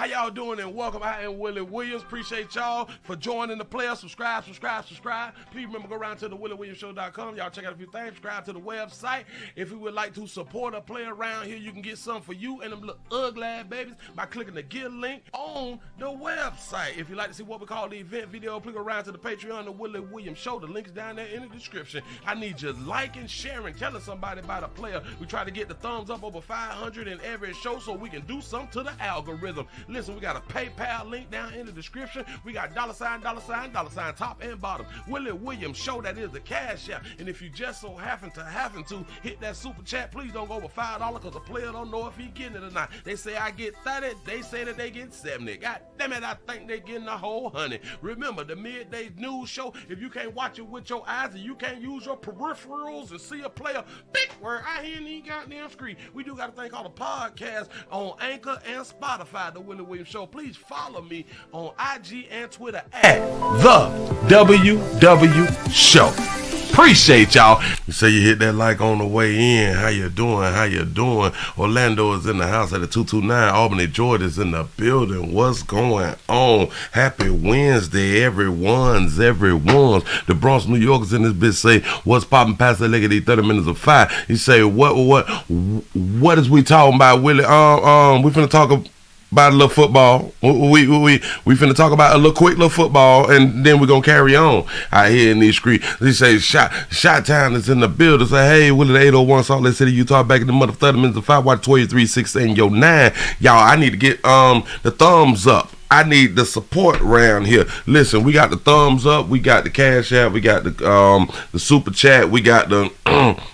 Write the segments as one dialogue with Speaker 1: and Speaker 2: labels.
Speaker 1: How y'all doing and welcome. I am Willie Williams. Appreciate y'all for joining the player. Subscribe. Please remember, go around to the WillieWilliamsShow.com. Y'all check out a few things. Subscribe to the website. If you would like to support a player around here, you can get something for you and them little ugly ass babies by clicking the Get link on the website. If you'd like to see what we call the event video, please go around to the Patreon, the Willie Williams Show. The link's down there in the description. I need you liking, sharing, telling somebody about a player. We try to get the thumbs up over 500 in every show so we can do something to the algorithm. Listen, we got a PayPal link down in the description. We got $, top and bottom. Willie Williams Show, that is the cash app. And if you just so happen to hit that super chat, please don't go over $5 because the player don't know if he getting it or not. They say I get 30, they say that they get 70. God damn it, I think they getting a whole 100. Remember, the midday news show, if you can't watch it with your eyes and you can't use your peripherals and see a player, big word, I hear any goddamn screen. We do got a thing called a podcast on Anchor and Spotify, the Willie Williams Show. Please follow me on IG and Twitter at the WW Show. Appreciate y'all. You say you hit that like on the way in. How you doing? Orlando is in the house at the 229. Albany, Georgia is in the building. What's going on? Happy Wednesday, everyone's. The Bronx, New York is in this bitch. Say, what's poppin' past the leg of these 30 minutes of fire? You say, what is we talking about, Willie? We finna talk about a little football. We finna talk about a little quick little football, and then we're gonna carry on out here in these streets. They say Shot Town is in the building. Say, hey, Willie, the 801 Salt Lake City, Utah, back in the month of 30 minutes of 5, watch 23, 16, yo 9. Y'all, I need to get the thumbs up. I need the support around here. Listen, we got the thumbs up, we got the cash app, we got the super chat, we got the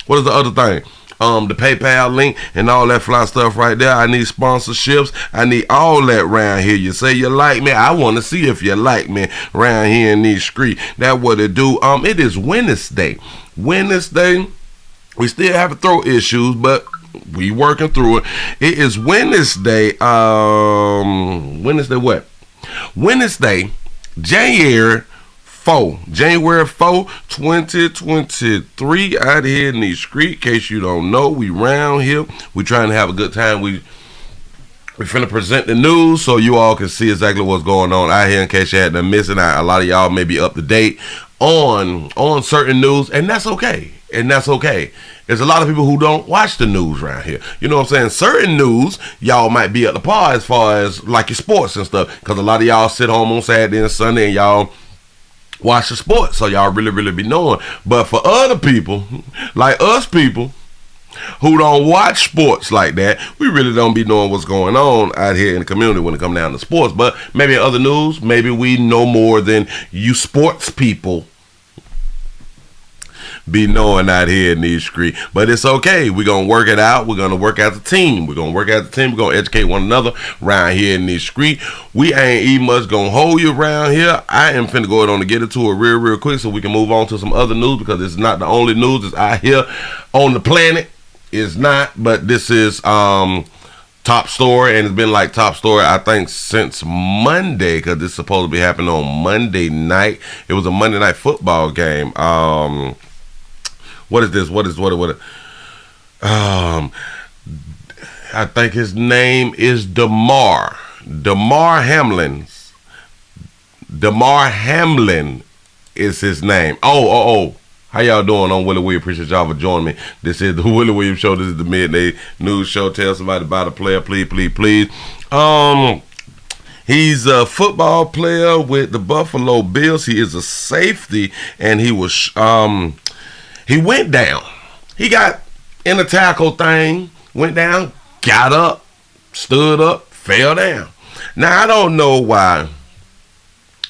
Speaker 1: what is the other thing? The PayPal link and all that fly stuff right there. I need sponsorships. I need all that around here. You say you like me. I want to see if you like me around here in these streets. That's what it do. It is Wednesday. We still have throat issues, but we working through it. It is Wednesday. Wednesday what? Wednesday, January 4, 2023, out here in these streets. In case you don't know, we round here. We trying to have a good time. We finna present the news so you all can see exactly what's going on out here in case you had to miss it. A lot of y'all may be up to date on certain news, and that's okay. There's a lot of people who don't watch the news around here. You know what I'm saying? Certain news, y'all might be at the par as far as like your sports and stuff, because a lot of y'all sit home on Saturday and Sunday and y'all watch the sports, so y'all really be knowing. But for other people, like us people, who don't watch sports like that, we really don't be knowing what's going on out here in the community when it comes down to sports. But maybe in other news, maybe we know more than you sports people be knowing out here in these streets. But it's okay. We're going to work it out. We're going to work as a team. We're going to educate one another around here in these streets. We ain't even much going to hold you around here. I am finna go on to get into it real quick so we can move on to some other news, because it's not the only news that's out here on the planet. It's not, but this is top story, and it's been like top story I think since Monday, because this is supposed to be happening on Monday night. It was a Monday night football game. What is this? What? I think his name is Damar Hamlin. Damar Hamlin is his name. Oh. How y'all doing on Willie Williams? Appreciate y'all for joining me. This is the Willie Williams Show. This is the midday news show. Tell somebody about a player, please. He's a football player with the Buffalo Bills. He is a safety, and he was he went down. He got in a tackle thing, went down, got up, stood up, fell down. Now I don't know why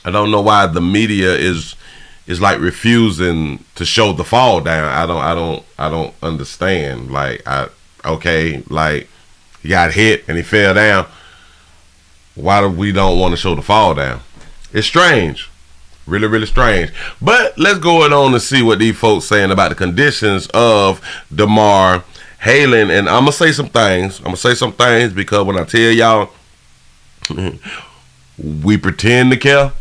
Speaker 1: the media is like refusing to show the fall down. I don't understand. Like he got hit and he fell down. Why do we don't want to show the fall down? It's strange. Really strange. But let's go on and see what these folks saying about the conditions of Damar Hamlin. And I'm gonna say some things. Because when I tell y'all we pretend to care,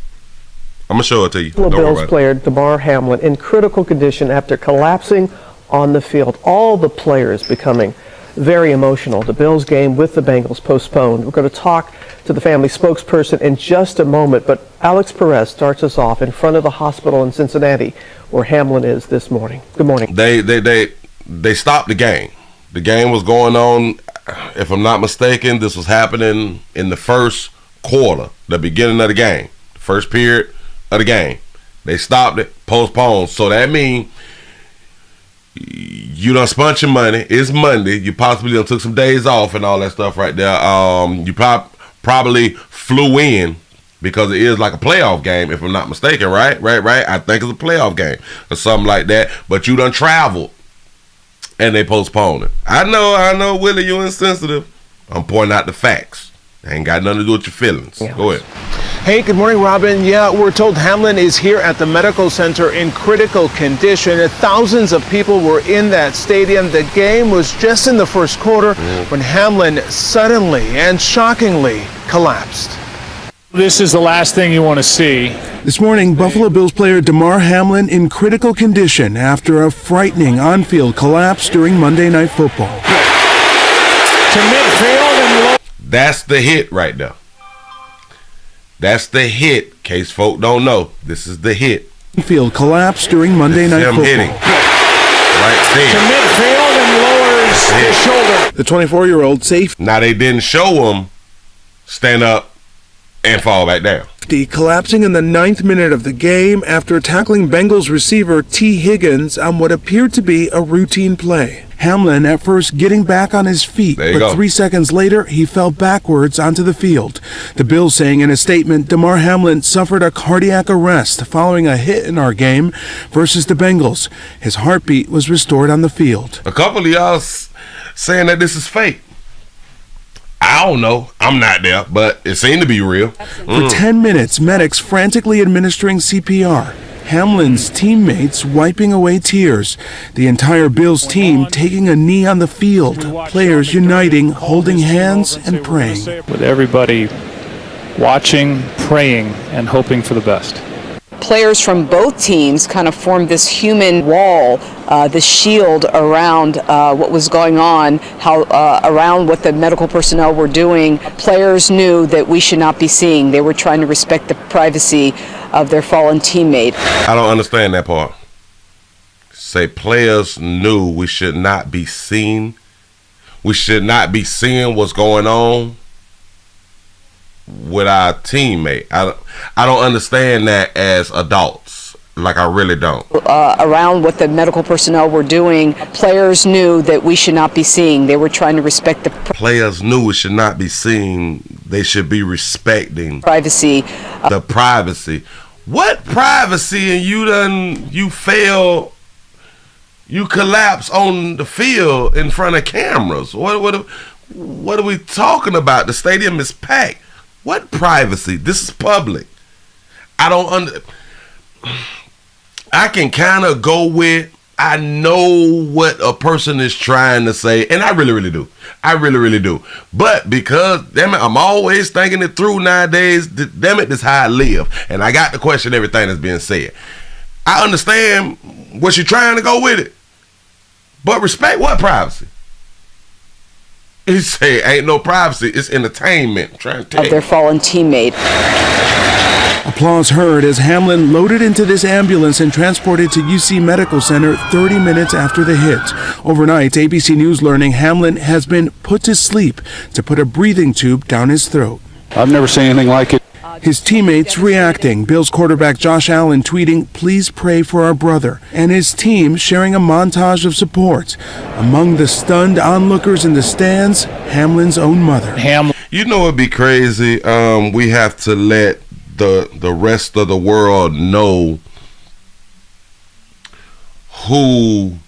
Speaker 1: I'm gonna show it to you.
Speaker 2: Bills player Damar Hamlin in critical condition after collapsing on the field. All the players becoming very emotional. The Bills game with the Bengals postponed. We're going to talk to the family spokesperson in just a moment, but Alex Perez starts us off in front of the hospital in Cincinnati, where Hamlin is this morning. Good morning.
Speaker 1: They stopped the game. The game was going on. If I'm not mistaken, this was happening in the first quarter, the beginning of the game, the first period of the game. They stopped it, postponed. So that means you done spent your money. It's Monday. You possibly done took some days off and all that stuff right there. You probably flew in because it is like a playoff game, if I'm not mistaken, right? Right. I think it's a playoff game or something like that. But you done traveled and they postponed it. I know, Willie, you insensitive. I'm pointing out the facts. Ain't got nothing to do with your feelings. Yeah. Go ahead.
Speaker 3: Hey, good morning, Robin. Yeah, we're told Hamlin is here at the medical center in critical condition. Thousands of people were in that stadium. The game was just in the first quarter when Hamlin suddenly and shockingly collapsed.
Speaker 4: This is the last thing you want to see.
Speaker 5: This morning, Buffalo Bills player Damar Hamlin in critical condition after a frightening on-field collapse during Monday Night Football.
Speaker 4: To midfield and
Speaker 1: that's the hit right there. That's the hit. In case folk don't know, this is the hit.
Speaker 5: Field collapse during Monday Night Football.
Speaker 1: Hitting. Right there.
Speaker 4: To midfield and lowers his shoulder.
Speaker 5: The 24-year-old safe.
Speaker 1: Now they didn't show him stand up and fall back down.
Speaker 5: Collapsing in the 9th minute of the game after tackling Bengals receiver T. Higgins on what appeared to be a routine play. Hamlin at first getting back on his feet, but 3 seconds later he fell backwards onto the field. The Bills saying in a statement, Damar Hamlin suffered a cardiac arrest following a hit in our game versus the Bengals. His heartbeat was restored on the field.
Speaker 1: A couple of y'all saying that this is fake. I don't know. I'm not there, but it seemed to be real.
Speaker 5: For 10 minutes, medics frantically administering CPR. Hamlin's teammates wiping away tears. The entire Bills team taking a knee on the field. Players uniting, holding hands, and praying.
Speaker 4: With everybody watching, praying, and hoping for the best.
Speaker 6: Players from both teams kind of formed this human wall, this shield around what was going on, around what the medical personnel were doing. Players knew that we should not be seeing. They were trying to respect the privacy of their fallen teammate.
Speaker 1: I don't understand that part. Say players knew we should not be seen. We should not be seeing what's going on with our teammate. I don't understand that as adults. Like, I really don't.
Speaker 6: Around what the medical personnel were doing, players knew that we should not be seeing. They were trying to respect the
Speaker 1: players knew we should not be seen. They should be respecting
Speaker 6: privacy.
Speaker 1: The privacy. What privacy? And you fail. You collapse on the field in front of cameras. What are we talking about? The stadium is packed. What privacy? This is public. I can kind of go with, I know what a person is trying to say, and I really, really do. I really, really do. But because, damn it, I'm always thinking it through nowadays. Damn it, this is how I live. And I got to question everything that's being said. I understand what you're trying to go with it. But respect what privacy? He say ain't no privacy, it's entertainment. I'm trying to tell you.
Speaker 6: Of their fallen teammate.
Speaker 5: Applause heard as Hamlin loaded into this ambulance and transported to UC Medical Center 30 minutes after the hit. Overnight, ABC News learning Hamlin has been put to sleep to put a breathing tube down his throat.
Speaker 4: I've never seen anything like it.
Speaker 5: His teammates reacting. Bills quarterback Josh Allen tweeting, "Please pray for our brother," and his team sharing a montage of support. Among the stunned onlookers in the stands, Hamlin's own mother.
Speaker 1: You know it'd be crazy. We have to let the rest of the world know who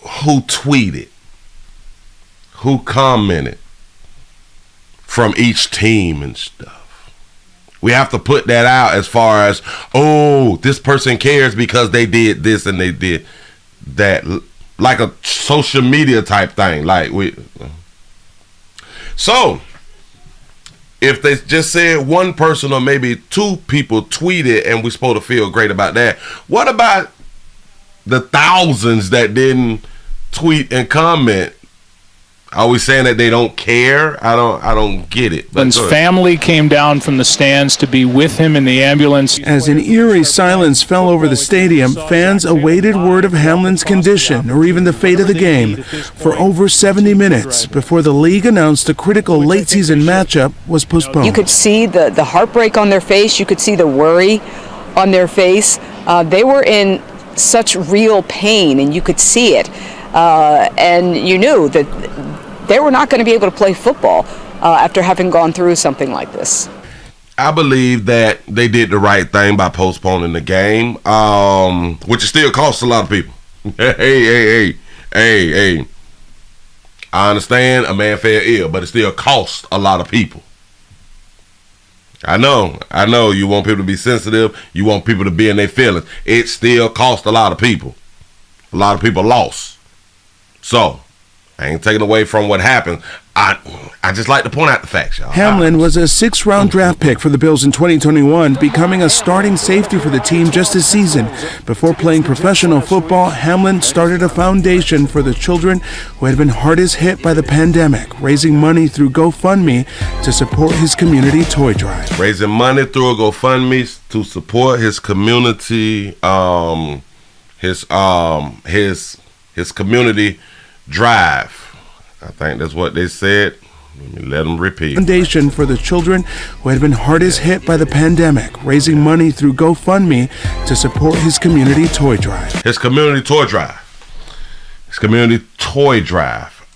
Speaker 1: tweeted, who commented from each team and stuff. We have to put that out as far as, oh, this person cares because they did this and they did that, like a social media type thing. So if they just said one person or maybe two people tweeted and we're supposed to feel great about that, what about the thousands that didn't tweet and comment
Speaker 7: Are we saying that they don't care? I don't get it.
Speaker 4: His family came down from the stands to be with him in the ambulance.
Speaker 5: As an eerie silence fell over the stadium, fans awaited word of Hamlin's condition or even the fate of the game for over 70 minutes before the league announced a critical late-season matchup was postponed.
Speaker 6: You could see the heartbreak on their face. You could see the worry on their face. They were in such real pain, and you could see it. And you knew that they were not going to be able to play football after having gone through something like this.
Speaker 7: I believe that they did the right thing by postponing the game, which still costs a lot of people. Hey. I understand a man fell ill, but it still costs a lot of people. I know you want people to be sensitive. You want people to be in their feelings. It still costs a lot of people. A lot of people lost. So, I ain't taking away from what happened. I just like to point out the facts, y'all.
Speaker 5: Hamlin was a 6th-round draft pick for the Bills in 2021, becoming a starting safety for the team just this season. Before playing professional football, Hamlin started a foundation for the children who had been hardest hit by the pandemic, raising money through GoFundMe to support his community toy drive.
Speaker 7: Raising money through a GoFundMe to support his community, his community drive. I think that's what they said. Let me let them repeat.
Speaker 5: Foundation for the children who had been hardest hit by the pandemic, raising money through GoFundMe to support his community toy drive.
Speaker 7: His community toy drive.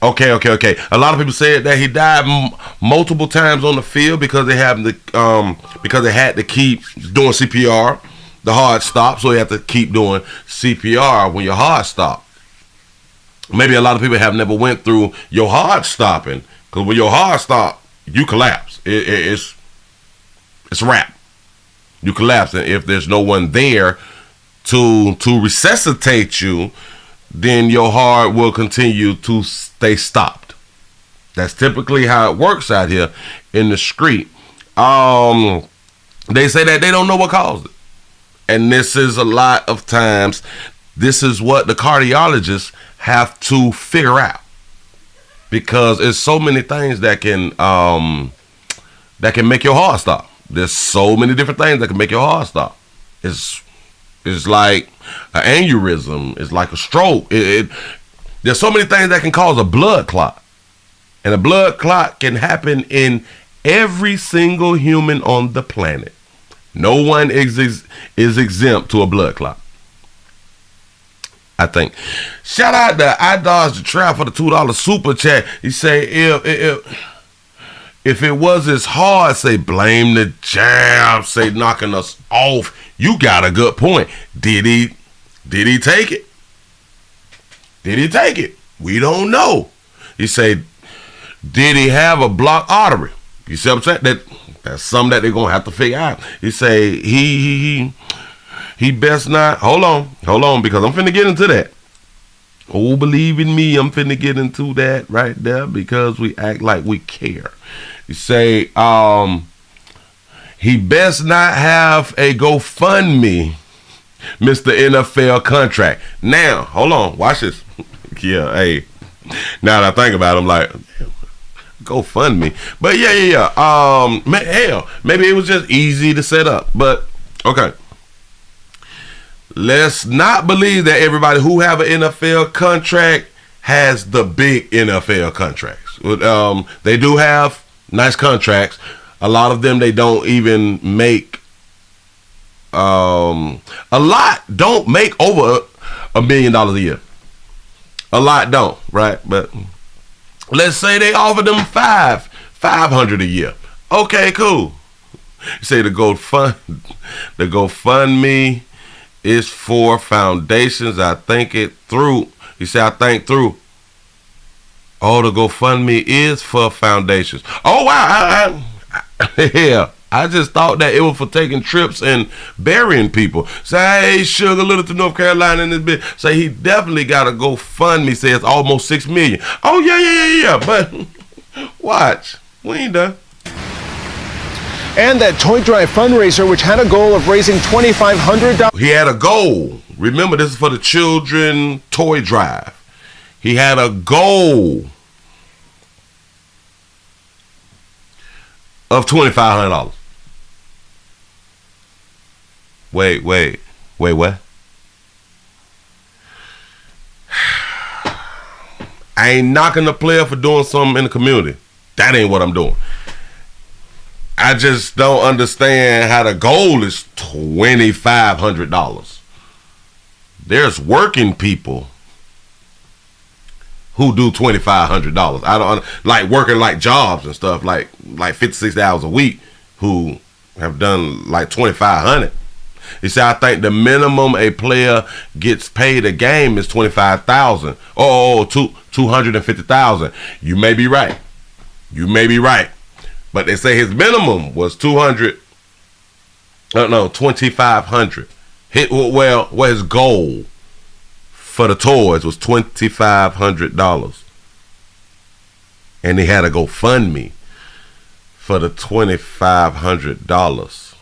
Speaker 7: Okay. A lot of people said that he died multiple times on the field because they had to keep doing CPR. The heart stopped, so they have to keep doing CPR when your heart stopped. Maybe a lot of people have never went through your heart stopping, because when your heart stops, you collapse. It's a wrap. You collapse, and if there's no one there to resuscitate you, then your heart will continue to stay stopped. That's typically how it works out here in the street. They say that they don't know what caused it, and this is a lot of times. This is what the cardiologists have to figure out, because there's so many things that can make your heart stop. There's so many different things that can make your heart stop. It's like an aneurysm. It's like a stroke. There's so many things that can cause a blood clot, and a blood clot can happen in every single human on the planet. No one is exempt to a blood clot, I think. Shout out to I Dodged the Trap for the $2 super chat. He say if it was as hard, say blame the jab, say knocking us off. You got a good point. Did he take it? Did he take it? We don't know. He say, did he have a blocked artery? You see what I'm saying? That's something that they're gonna have to figure out. He say he best not. Hold on, because I'm finna get into that. Oh, believe in me, I'm finna get into that right there, because we act like we care. You say, he best not have a GoFundMe, Mr. NFL contract. Now, hold on, watch this. Yeah, hey. Now that I think about it, I'm like, GoFundMe. But yeah. Hell, maybe it was just easy to set up. But okay. Let's not believe that everybody who have an NFL contract has the big NFL contracts. They do have nice contracts. A lot of them they don't even make. A lot don't make over $1 million a year. A lot don't, right? But let's say they offer them $500 a year. Okay, cool. You say the GoFundMe is for foundations. I think it through. You say I think through. Oh, the GoFundMe is for foundations. Oh wow! I just thought that it was for taking trips and burying people. Say, hey, Sugar, Little to North Carolina in this bit. Say he definitely got to GoFundMe. Say it's almost $6 million. Oh yeah. But watch, we ain't done.
Speaker 3: And that toy drive fundraiser, which had a goal of raising $2,500.
Speaker 7: He had a goal. Remember, this is for the children toy drive. He had a goal of $2,500. Wait, what? I ain't knocking the player for doing something in the community. That ain't what I'm doing. I just don't understand how the goal is $2,500. There's working people who do $2,500. I don't like working like jobs and stuff like 56 hours a week who have done like $2,500. You see, I think the minimum a player gets paid a game is $25,000. $250,000. You may be right. But they say his minimum was $2,500. Well, his goal for the toys was $2,500, and he had a GoFundMe for the $2,500.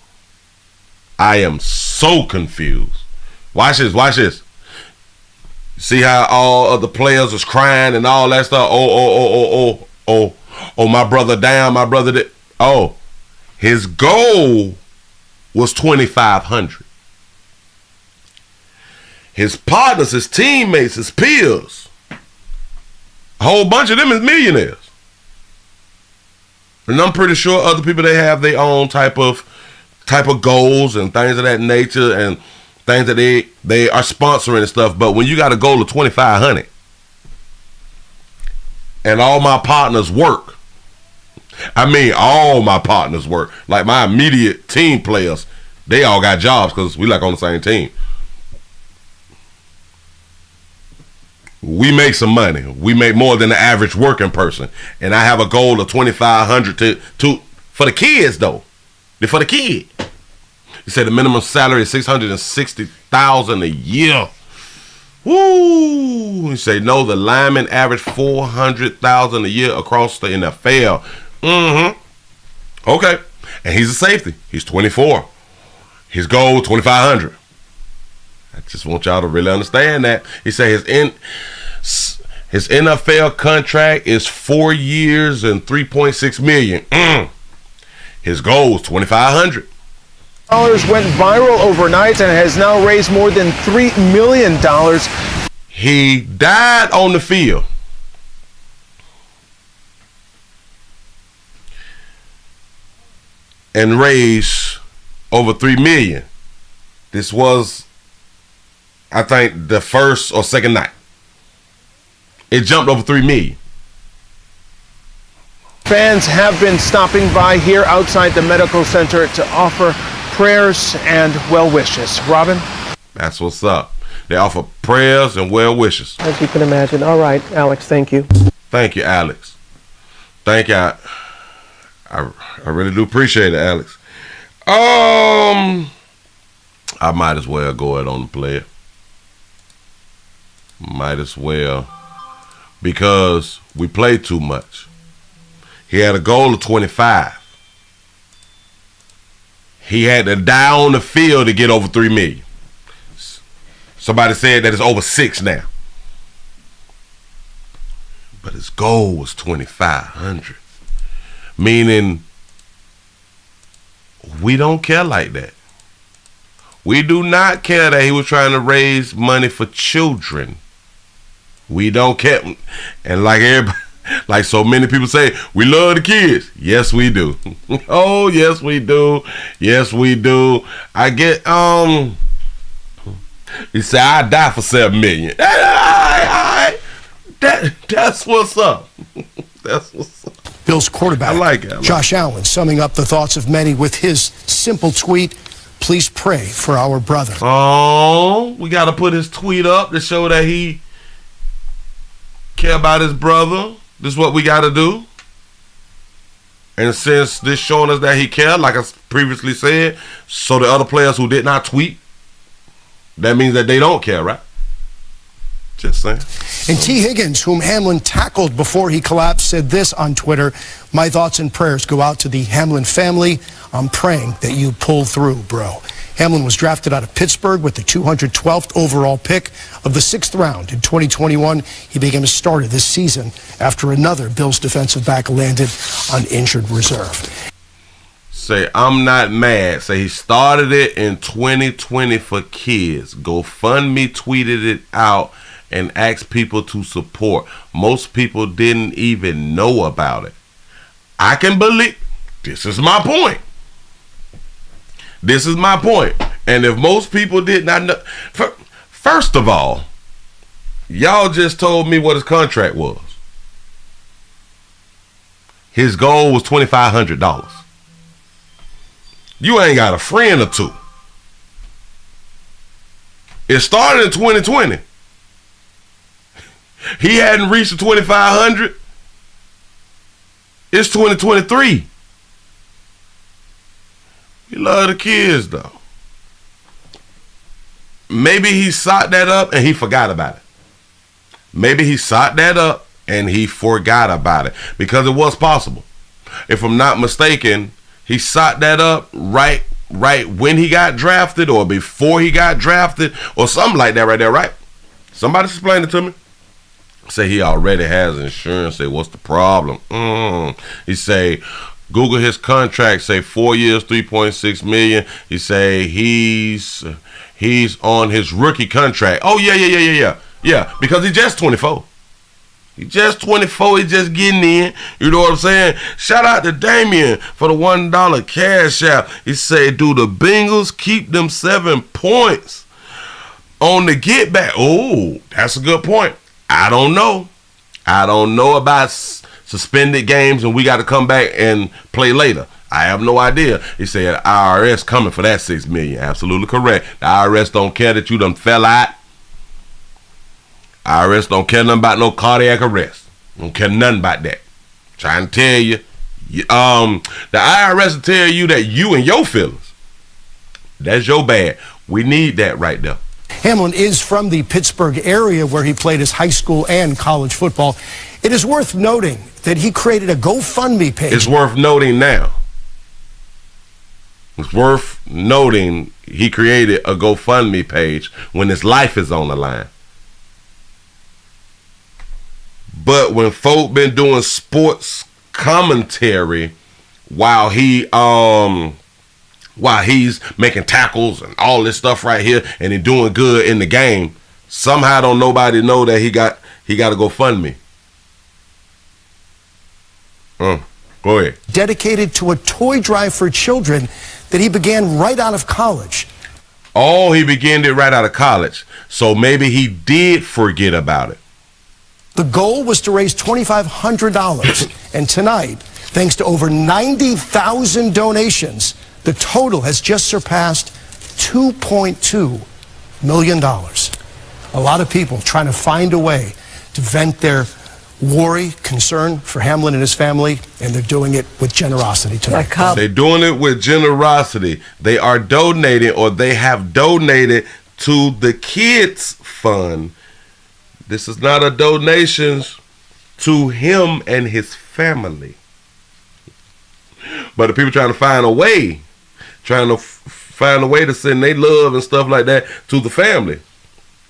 Speaker 7: I am so confused. Watch this. See how all of the players was crying and all that stuff. Oh, my brother down, my brother did. Oh, his goal was $2,500. His partners, his teammates, his peers, a whole bunch of them is millionaires. And I'm pretty sure other people, they have their own type of goals and things of that nature and things that they are sponsoring and stuff. But when you got a goal of $2,500 and all my partners work, all my partners work, like my immediate team players, they all got jobs because we like on the same team. We make some money. We make more than the average working person. And I have a goal of $2,500 to for the kids though. For the kid. He said the minimum salary is $660,000 a year. Woo! He said no, the lineman average $400,000 a year across the NFL. Okay. And he's a safety. He's 24. His goal $2,500. I just want y'all to really understand that. He said his NFL contract is 4 years and $3.6 million. His goal is $2,500.
Speaker 3: Went viral overnight and has now raised more than $3 million.
Speaker 7: He died on the field. And raised over $3 million. This was, I think, the first or second night. It jumped over $3 million.
Speaker 3: Fans have been stopping by here outside the medical center to offer prayers and well wishes. Robin?
Speaker 7: That's what's up. They offer prayers and well wishes.
Speaker 2: As you can imagine. All right, Alex, thank you.
Speaker 7: Thank you, Alex. Thank you. I really do appreciate it, Alex. I might as well go ahead on the player. Might as well. Because we play too much. He had a goal of 25. He had to die on the field to get over $3 million. Somebody said that it's over 6 now. But his goal was 2,500. Meaning, we don't care like that. We do not care that he was trying to raise money for children. We don't care. And like everybody, like so many people say, we love the kids. Yes, we do. Oh, yes, we do. Yes, we do. I get, he said, I die for $7 million. That's what's up. That's what's up.
Speaker 8: Bills quarterback,
Speaker 7: I like it.
Speaker 8: Josh Allen, summing up the thoughts of many with his simple tweet, please pray for our brother.
Speaker 7: Oh, we got to put his tweet up to show that he care about his brother. This is what we got to do. And since this showing us that he cared, like I previously said, so the other players who did not tweet, that means that they don't care, right? Just saying.
Speaker 8: And T. Higgins, whom Hamlin tackled before he collapsed, said this on Twitter, my thoughts and prayers go out to the Hamlin family. I'm praying that you pull through, bro. Hamlin was drafted out of Pittsburgh with the 212th overall pick of the 6th round. In 2021, he became a starter this season after another Bills defensive back landed on injured reserve.
Speaker 7: Say, I'm not mad. Say he started it in 2020 for kids. GoFundMe tweeted it out and asked people to support. Most people didn't even know about it. I can believe. This is my point. This is my point. And if most people did not know. First of all, y'all just told me what his contract was. His goal was $2,500. You ain't got a friend or two. It started in 2020. He hadn't reached the 2,500. It's 2023. We love the kids though. Maybe he sought that up and he forgot about it. Maybe he sought that up and he forgot about it, because it was possible. If I'm not mistaken, he sought that up right when he got drafted or before he got drafted or something like that right there, right? Somebody explain it to me. Say he already has insurance. Say, what's the problem? He say, Google his contract. Say 4 years, $3.6 million. He say he's on his rookie contract. Oh yeah. Because he's just 24. He just 24. He just getting in. You know what I'm saying? Shout out to Damien for the $1 cash app. He say, do the Bengals keep them 7 points on the get back? Oh, that's a good point. I don't know. I don't know about suspended games and we got to come back and play later. I have no idea. He said IRS coming for that $6 million. Absolutely correct. The IRS don't care that you done fell out. IRS don't care nothing about no cardiac arrest. Don't care nothing about that. Trying to tell you. The IRS will tell you that you and your feelings. That's your bad. We need that right there.
Speaker 8: Hamlin is from the Pittsburgh area where he played his high school and college football. It is worth noting that he created a GoFundMe page.
Speaker 7: It's worth noting now. It's worth noting he created a GoFundMe page when his life is on the line. But when folk been doing sports commentary while he's making tackles and all this stuff right here and he doing good in the game, somehow don't nobody know that he got a GoFundMe. Go ahead.
Speaker 8: Dedicated to a toy drive for children that he began right out of college.
Speaker 7: Oh, he began it right out of college. So maybe he did forget about it.
Speaker 8: The goal was to raise $2,500, and tonight, thanks to over 90,000 donations, the total has just surpassed $2.2 million. A lot of people trying to find a way to vent their worry, concern for Hamlin and his family, and they're doing it with generosity tonight.
Speaker 7: They're doing it with generosity. They are donating, or they have donated to the Kids Fund. This is not a donation to him and his family. But the people trying to find a way to send their love and stuff like that to the family.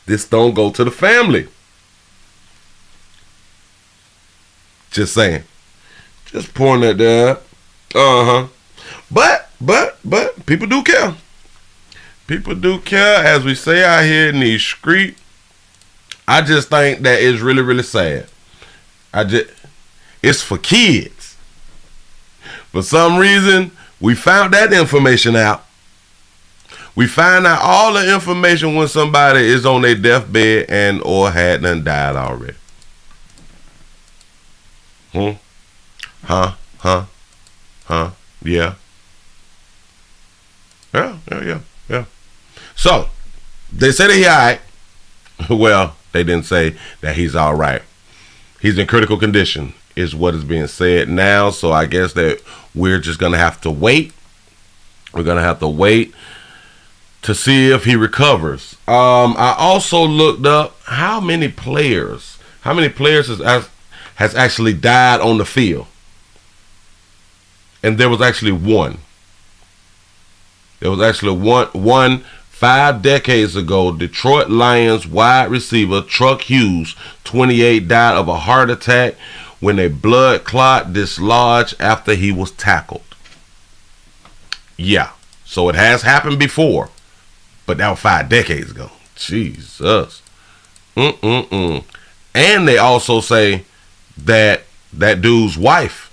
Speaker 7: This don't go to the family. Just saying. Just pouring that down. But people do care. People do care, as we say out here in these streets. I just think that it's really, really sad. It's for kids. For some reason, we found that information out. We find out all the information when somebody is on their deathbed and or had done died already. Yeah. Yeah. So, they say that he all right. Well, they didn't say that he's all right. He's in critical condition is what is being said now. So I guess that we're just going to have to wait. We're going to have to wait to see if he recovers. I also looked up how many players has actually died on the field. And there was actually one. There was actually one 5 decades ago. Detroit Lions wide receiver Truck Hughes, 28, died of a heart attack when a blood clot dislodged after he was tackled. Yeah. So it has happened before, but that was 5 decades ago. Jesus. And they also say that that dude's wife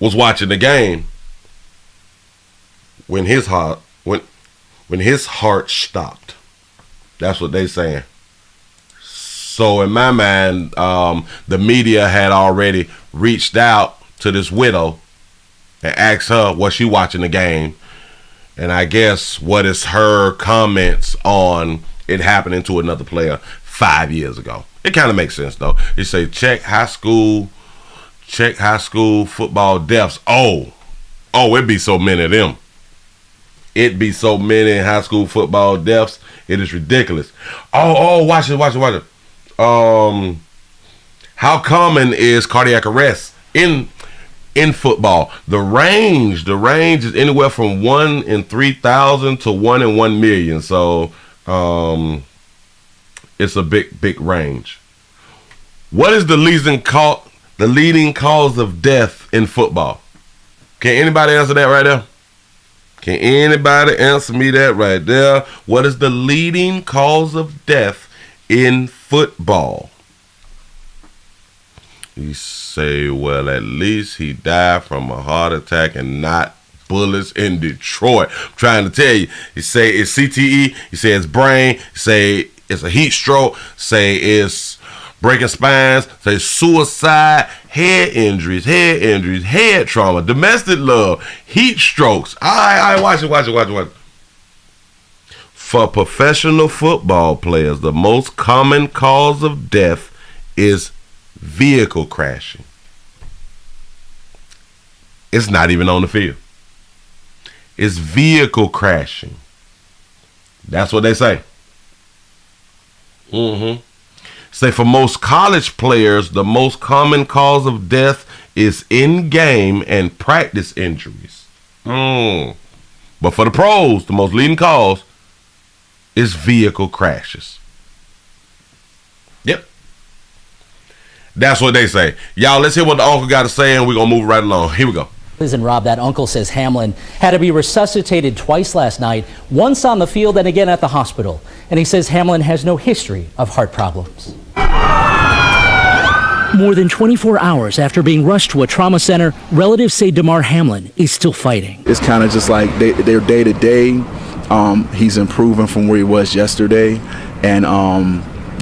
Speaker 7: was watching the game when his heart stopped. That's what they saying. So in my mind, the media had already reached out to this widow and asked her, was she watching the game? And I guess what is her comments on it happening to another player 5 years ago? It kind of makes sense though. They say check high school football deaths. Oh, it'd be so many of them. It'd be so many high school football deaths. It is ridiculous. Watch it. How common is cardiac arrest in football? The range is anywhere from 1 in 3,000 to 1 in 1 million. So it's a big range. What is the leading cause of death in football? Can anybody answer that right there? Can anybody answer me that right there? What is the leading cause of death in football? You say, well, at least he died from a heart attack and not bullets in Detroit. I'm trying to tell you. You say it's CTE. You say it's brain. You say it's a heat stroke. Say it's breaking spines. Say suicide, head injuries, head trauma, domestic love, heat strokes. All right, watch it. For professional football players, the most common cause of death is vehicle crashing. It's not even on the field. It's vehicle crashing. That's what they say. Say for most college players, the most common cause of death is in-game and practice injuries. But for the pros, the most leading cause is vehicle crashes. Yep. That's what they say. Y'all, let's hear what the uncle got to say, and we're going to move right along. Here we go.
Speaker 9: Liz and Rob, that uncle says Hamlin had to be resuscitated twice last night, once on the field and again at the hospital. And he says Hamlin has no history of heart problems. More than 24 hours after being rushed to a trauma center, relatives say Damar Hamlin is still fighting.
Speaker 10: It's kind of just like they're day to day. He's improving from where he was yesterday. And,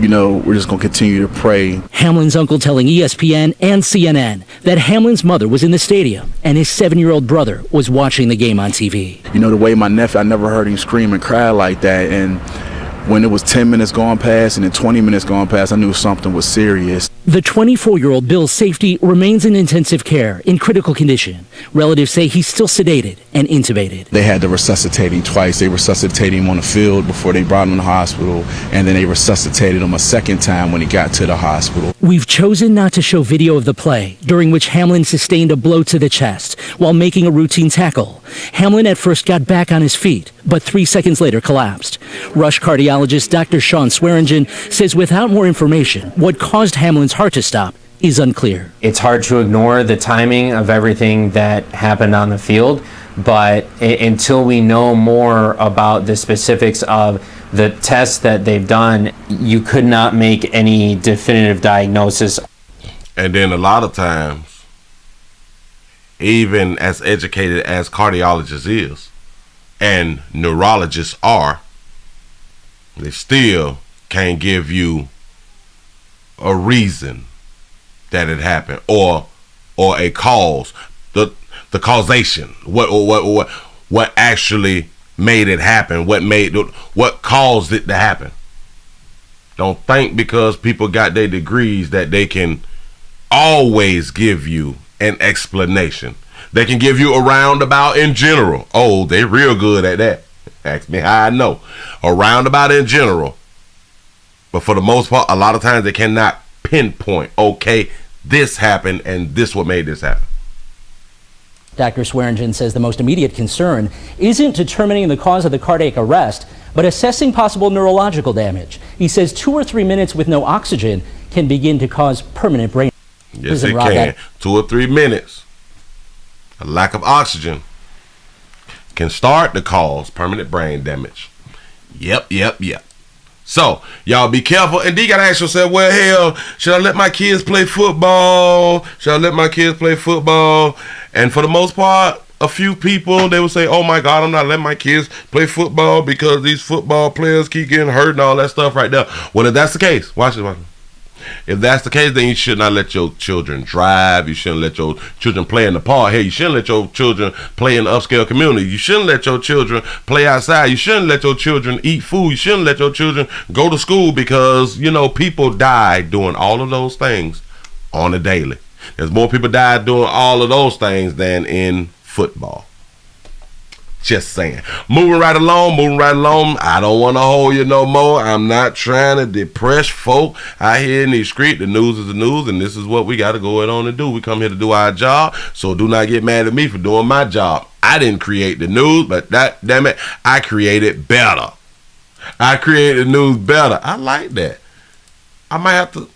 Speaker 10: we're just going to continue to pray.
Speaker 9: Hamlin's uncle telling ESPN and CNN that Hamlin's mother was in the stadium and his 7-year-old brother was watching the game on TV.
Speaker 10: The way my nephew, I never heard him scream and cry like that. And when it was 10 minutes gone past and then 20 minutes gone past, I knew something was serious.
Speaker 9: The 24-year-old Bill's safety remains in intensive care in critical condition. Relatives say he's still sedated and intubated.
Speaker 10: They had to resuscitate him twice. They resuscitated him on the field before they brought him to the hospital, and then they resuscitated him a second time when he got to the hospital.
Speaker 9: We've chosen not to show video of the play, during which Hamlin sustained a blow to the chest while making a routine tackle. Hamlin at first got back on his feet, but 3 seconds later collapsed. Rush cardiologist Dr. Sean Swearingen says without more information, what caused Hamlin's heart to stop is unclear.
Speaker 11: It's hard to ignore the timing of everything that happened on the field, but until we know more about the specifics of the tests that they've done, you could not make any definitive diagnosis.
Speaker 7: And then a lot of times, even as educated as cardiologists is and neurologists are, they still can't give you a reason that it happened or a cause, the causation, what actually made it happen, what caused it to happen. Don't think because people got their degrees that they can always give you an explanation. They can give you a roundabout in general. Oh, they real good at that. Ask me how I know. A roundabout in general. But for the most part, a lot of times they cannot pinpoint, okay, this happened and this what made this happen.
Speaker 9: Dr. Swearingen says the most immediate concern isn't determining the cause of the cardiac arrest, but assessing possible neurological damage. He says 2 or 3 minutes with no oxygen can begin to cause permanent brain.
Speaker 7: Yes, it can. 2 or 3 minutes. A lack of oxygen can start to cause permanent brain damage. Yep. So, y'all be careful. And then you gotta ask yourself, well, hell, should I let my kids play football? And for the most part, a few people, they will say, oh my God, I'm not letting my kids play football because these football players keep getting hurt and all that stuff right there. Well, if that's the case, watch this. If that's the case, then you should not let your children drive. You shouldn't let your children play in the park. Hey, you shouldn't let your children play in the upscale community. You shouldn't let your children play outside. You shouldn't let your children eat food. You shouldn't let your children go to school because, you know, people die doing all of those things on a daily. There's more people die doing all of those things than in football. Just saying. Moving right along. I don't want to hold you no more. I'm not trying to depress folk out here in these streets. The news is the news, and this is what we got to go on and do. We come here to do our job, so do not get mad at me for doing my job. I didn't create the news, but damn it, I created better. I created the news better. I like that. I might have to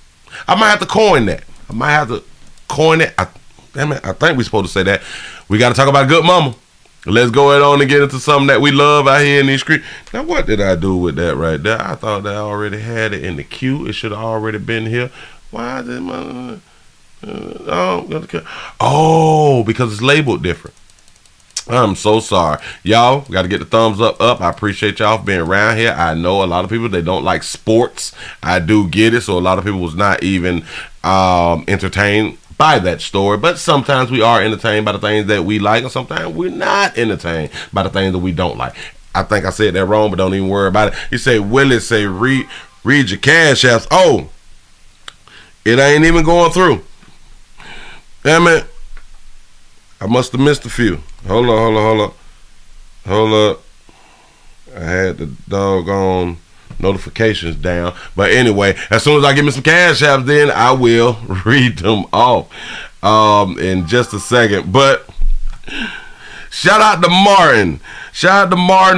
Speaker 7: coin that. I think we're supposed to say that. We got to talk about good mama. Let's go on and get into something that we love out here in these streets. Now, what did I do with that right there? I thought that I already had it in the queue. It should have already been here. Why did my... because it's labeled different. I'm so sorry. Y'all got to get the thumbs up. I appreciate y'all for being around here. I know a lot of people, they don't like sports. I do get it. So a lot of people was not even entertained by that story, but sometimes we are entertained by the things that we like, and sometimes we're not entertained by the things that we don't like. I think I said that wrong, but don't even worry about it. You say, Willie, say read your cash apps. Oh, it ain't even going through. Damn it. I must have missed a few. Hold up. I had the doggone notifications down, but anyway, as soon as I get me some cash apps, then I will read them off in just a second. But shout out to Martin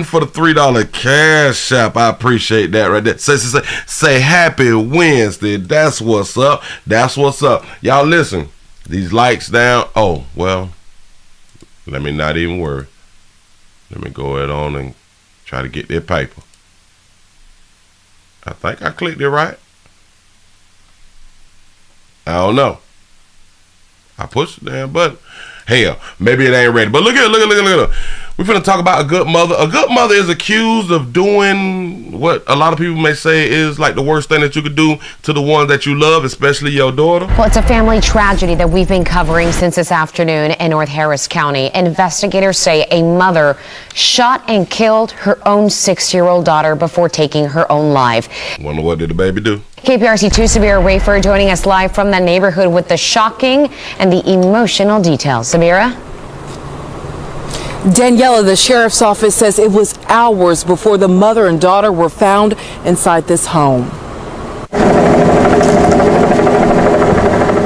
Speaker 7: for the $3 cash app. I appreciate that right there. Say happy Wednesday. That's what's up. Y'all listen, these likes down. Oh well, let me not even worry. Let me go ahead on and try to get their paper. I think I clicked it right. I don't know. I pushed the damn button. Hell, maybe it ain't ready. But look at it. We're finna talk about a good mother. A good mother is accused of doing what a lot of people may say is like the worst thing that you could do to the ones that you love, especially your daughter.
Speaker 12: Well, it's a family tragedy that we've been covering since this afternoon in North Harris County. Investigators say a mother shot and killed her own 6-year-old daughter before taking her own life.
Speaker 7: Wonder what did the baby do?
Speaker 12: KPRC 2 Samira Rayford joining us live from the neighborhood with the shocking and the emotional details. Samira?
Speaker 13: Daniela, the sheriff's office says it was hours before the mother and daughter were found inside this home.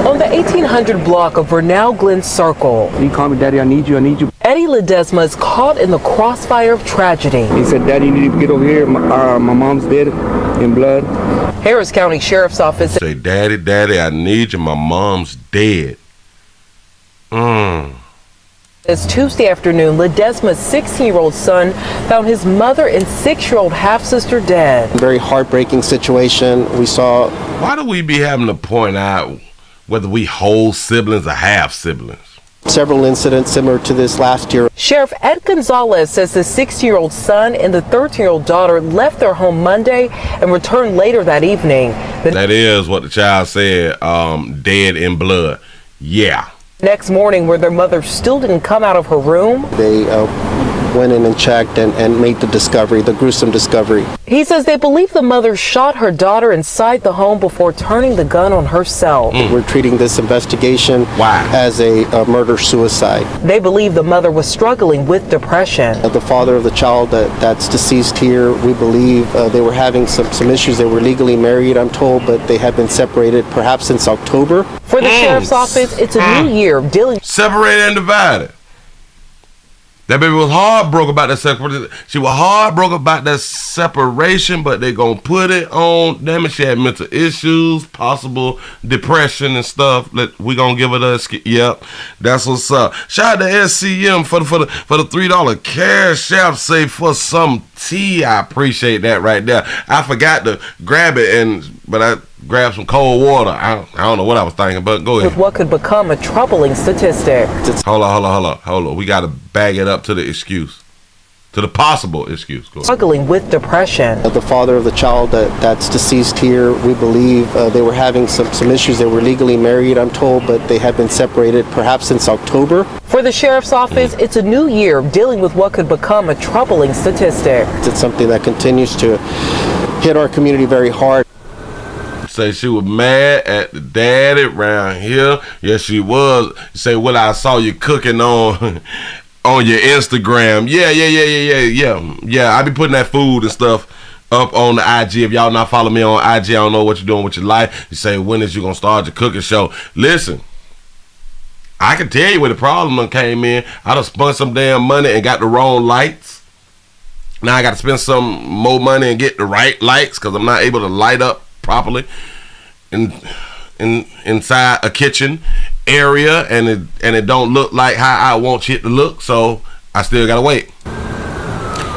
Speaker 13: On the 1800 block of Vernal Glen Circle,
Speaker 14: he called me, Daddy, I need you.
Speaker 13: Eddie Ledesma is caught in the crossfire of tragedy.
Speaker 14: He said, Daddy, you need to get over here. My mom's dead in blood.
Speaker 13: Harris County Sheriff's Office.
Speaker 7: Say, Daddy, I need you. My mom's dead.
Speaker 13: This Tuesday afternoon, Ledesma's 16-year-old son found his mother and 6-year-old half-sister dead.
Speaker 15: Very heartbreaking situation. We saw.
Speaker 7: Why do we be having to point out whether we whole siblings or half siblings?
Speaker 15: Several incidents similar to this last year.
Speaker 13: Sheriff Ed Gonzalez says the 16-year-old son and the 13-year-old daughter left their home Monday and returned later that evening.
Speaker 7: That is what the child said, dead in blood. Yeah.
Speaker 13: Next morning, where their mother still didn't come out of her room.
Speaker 15: They went in and checked and made the gruesome discovery.
Speaker 13: He says they believe the mother shot her daughter inside the home before turning the gun on herself.
Speaker 15: We're treating this investigation as a murder-suicide.
Speaker 13: They believe the mother was struggling with depression.
Speaker 15: The father of the child that's deceased here, we believe they were having some issues. They were legally married, I'm told, but they had been separated perhaps since October.
Speaker 13: For the sheriff's office, it's a new year dealing.
Speaker 7: Separated and divided. That baby was heartbroken about that separation. She was heartbroken about that separation, but they gonna put it on. Damn it, she had mental issues, possible depression and stuff. We gonna give it a yep. That's what's up. Shout out to SCM for the $3 cash app. Say for some tea. I appreciate that right there. I forgot to grab it, but I grabbed some cold water. I don't know what I was thinking, but go ahead.
Speaker 13: With what could become a troubling statistic.
Speaker 7: Hold on. We got to bag it up to the excuse, to the possible excuse. Go ahead.
Speaker 13: Struggling with depression.
Speaker 15: The father of the child that's deceased here, we believe they were having some issues. They were legally married, I'm told, but they had been separated perhaps since October.
Speaker 13: For the sheriff's office, it's a new year dealing with what could become a troubling statistic.
Speaker 15: It's something that continues to hit our community very hard.
Speaker 7: Say she was mad at the daddy around here. Yes, she was. Say, well, I saw you cooking on your Instagram. Yeah. I be putting that food and stuff up on the IG. If y'all not follow me on IG, I don't know what you're doing with your life. You say, when is you gonna start your cooking show? Listen, I can tell you where the problem came in. I done spent some damn money and got the wrong lights. Now I got to spend some more money and get the right lights because I'm not able to light up properly inside a kitchen area, and it don't look like how I want it to look, so I still gotta wait.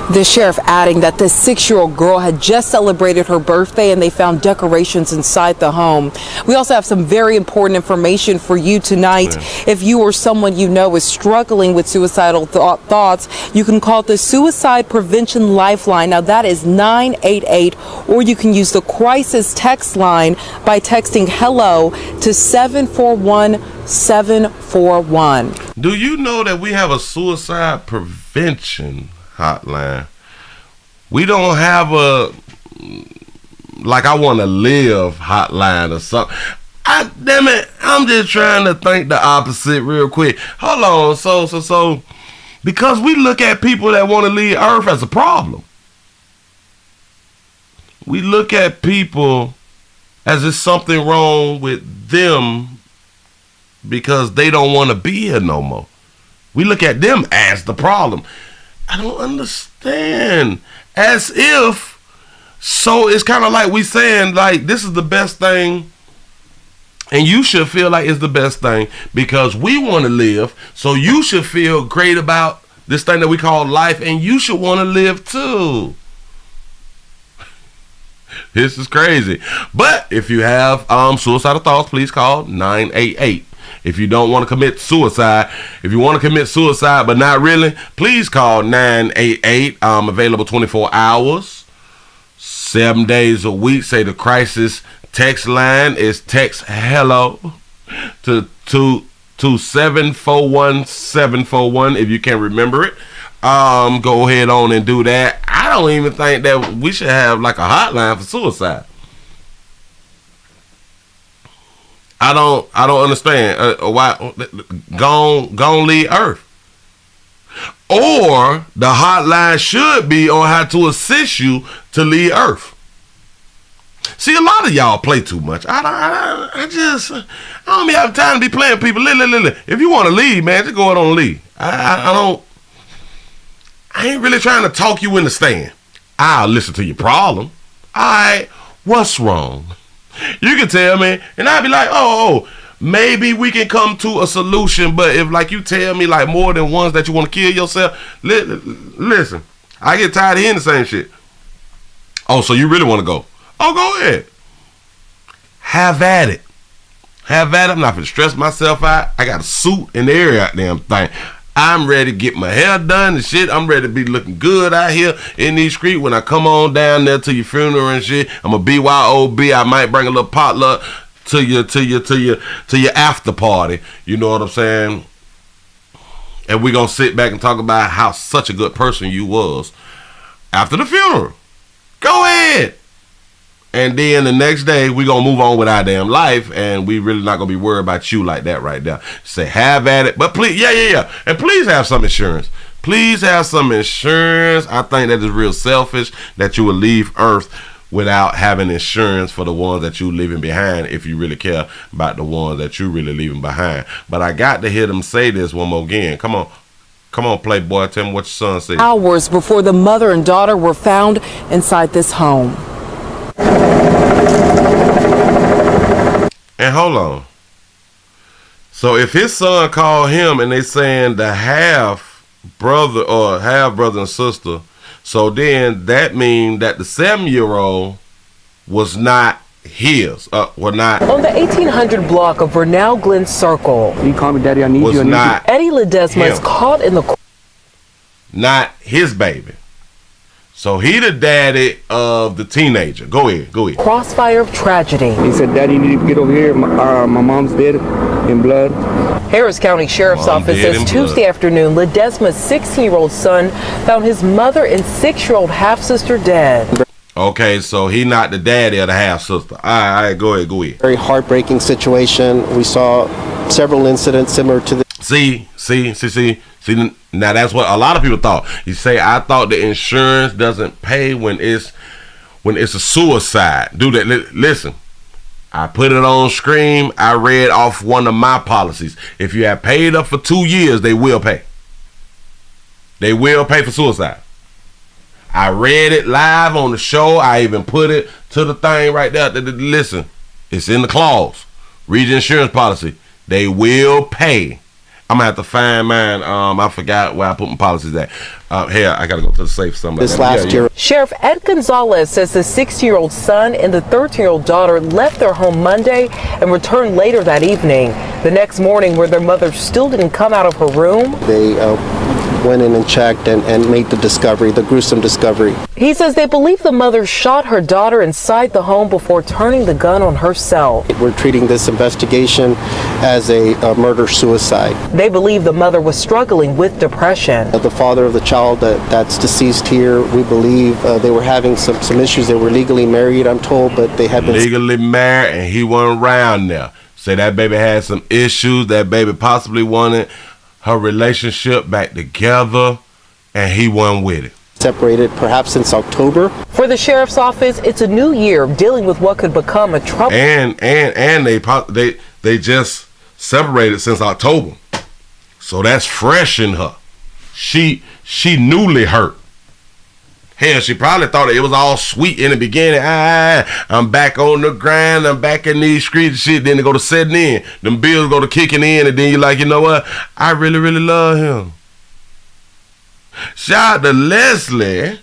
Speaker 13: The sheriff adding that this 6-year-old girl had just celebrated her birthday and they found decorations inside the home. We also have some very important information for you tonight. If you or someone you know is struggling with suicidal thoughts, you can call the Suicide Prevention Lifeline. Now that is 988, or you can use the crisis text line by texting HELLO to 741-741.
Speaker 7: Do you know that we have a suicide prevention hotline? We don't have a I want to live hotline or something. Damn it, I'm just trying to think the opposite real quick. Hold on. So because we look at people that want to leave Earth as a problem. We look at people as if something wrong with them because they don't want to be here no more. We look at them as the problem. I don't understand. As if, so it's kind of like we saying like this is the best thing, and you should feel like it's the best thing because we want to live. So you should feel great about this thing that we call life, and you should want to live too. This is crazy. But if you have suicidal thoughts, please call 988. If you don't want to commit suicide, if you want to commit suicide but not really, please call 988. Available 24 hours, 7 days a week. Say the crisis text line is text HELLO to 741-741 if you can remember it. Go ahead on and do that. I don't even think that we should have like a hotline for suicide. I don't understand why gone leave Earth. Or the hotline should be on how to assist you to leave Earth. See, a lot of y'all play too much. I don't have time to be playing people. If you want to leave, man, just go ahead on and leave. I ain't really trying to talk you into staying. I'll listen to your problem. All right, what's wrong? You can tell me, and I'll be like, oh, maybe we can come to a solution. But if like you tell me like more than once that you want to kill yourself, listen, I get tired of hearing the same shit. Oh, so you really want to go? Oh, go ahead. Have at it. Have at it. I'm not going to stress myself out. I got a suit and every goddamn thing. I'm ready to get my hair done and shit. I'm ready to be looking good out here in these streets when I come on down there to your funeral and shit. I'm a BYOB. I might bring a little potluck to your after party. You know what I'm saying? And we're gonna sit back and talk about how such a good person you was after the funeral. Go ahead. And then the next day, we're going to move on with our damn life, and we really not going to be worried about you like that right now. Say, have at it. But please, yeah. And please have some insurance. Please have some insurance. I think that is real selfish that you would leave Earth without having insurance for the ones that you leaving behind if you really care about the ones that you really leaving behind. But I got to hear them say this one more again. Come on. Come on, Playboy. Tell me what your son said.
Speaker 13: Hours before the mother and daughter were found inside this home.
Speaker 7: And hold on. So if his son called him and they saying the half brother and sister, so then that means that the 7-year-old was not his, were not
Speaker 13: On the 1800 block of Vernal Glen Circle,
Speaker 14: You call me daddy, I need
Speaker 7: was
Speaker 14: you. I need
Speaker 7: not
Speaker 13: Eddie Ledesma is
Speaker 7: him.
Speaker 13: caught in the
Speaker 7: not his baby. So he the daddy of the teenager. Go ahead.
Speaker 13: crossfire of tragedy.
Speaker 14: you. He said, Daddy, you need to get over here. My mom's dead in blood.
Speaker 13: Harris County Sheriff's
Speaker 7: Mom
Speaker 13: Office
Speaker 7: dead
Speaker 13: says
Speaker 7: in
Speaker 13: Tuesday
Speaker 7: blood.
Speaker 13: afternoon, Ledesma's 16-year-old son found his mother and 6-year-old half-sister dead.
Speaker 7: Okay, so he not the daddy of the half sister. All right, go ahead.
Speaker 15: Very heartbreaking situation. We saw several incidents similar to this.
Speaker 7: See. Now that's what a lot of people thought. You say, I thought the insurance doesn't pay when it's a suicide. Do that. Listen, I put it on screen. I read off one of my policies. If you have paid up for 2 years, they will pay. They will pay for suicide. I read it live on the show. I even put it to the thing right there. Listen, it's in the clause. Read the insurance policy. They will pay. I'm gonna have to find mine. I forgot where I put my policies at. Here, I gotta go to the safe somewhere.
Speaker 15: This last year.
Speaker 13: Sheriff Ed Gonzalez says the 6-year-old son and the 13-year-old daughter left their home Monday and returned later that evening. The next morning, where their mother still didn't come out of her room,
Speaker 15: They went in and checked and made the gruesome discovery.
Speaker 13: he says they believe the mother shot her daughter inside the home before turning the gun on herself.
Speaker 15: We're treating this investigation as a murder-suicide.
Speaker 13: They believe the mother was struggling with depression.
Speaker 15: The father of the child that's deceased here, we believe they were having some issues. They were legally married, I'm told, but they had been
Speaker 7: legally married and he wasn't around there. Say that baby had some issues. That baby possibly wanted her relationship back together and he wasn't with it.
Speaker 15: separated perhaps since October.
Speaker 13: For the sheriff's office, it's a new year dealing with what could become a trouble.
Speaker 7: And they just separated since October. So that's fresh in her. She newly hurt. Hell, she probably thought it was all sweet in the beginning. I'm back on the grind. I'm back in these streets and shit. Then they go to setting in. Them bills go to kicking in. And then you're like, you know what? I really, really love him. Shout out to Leslie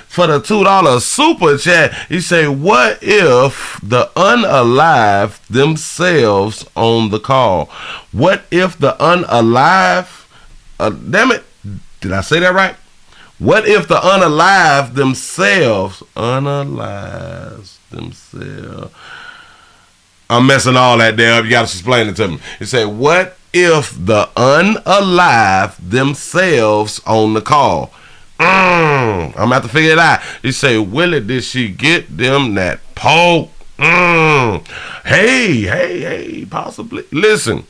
Speaker 7: for the $2 super chat. He say, what if the unalive themselves on the call? What if the unalive, damn it, did I say that right? What if the unalive themselves, I'm messing all that down. You got to explain it to me. He say, what if the unalive themselves on the call? I'm going to have to figure it out. He say, Willie, did she get them that poke? Hey, possibly. Listen,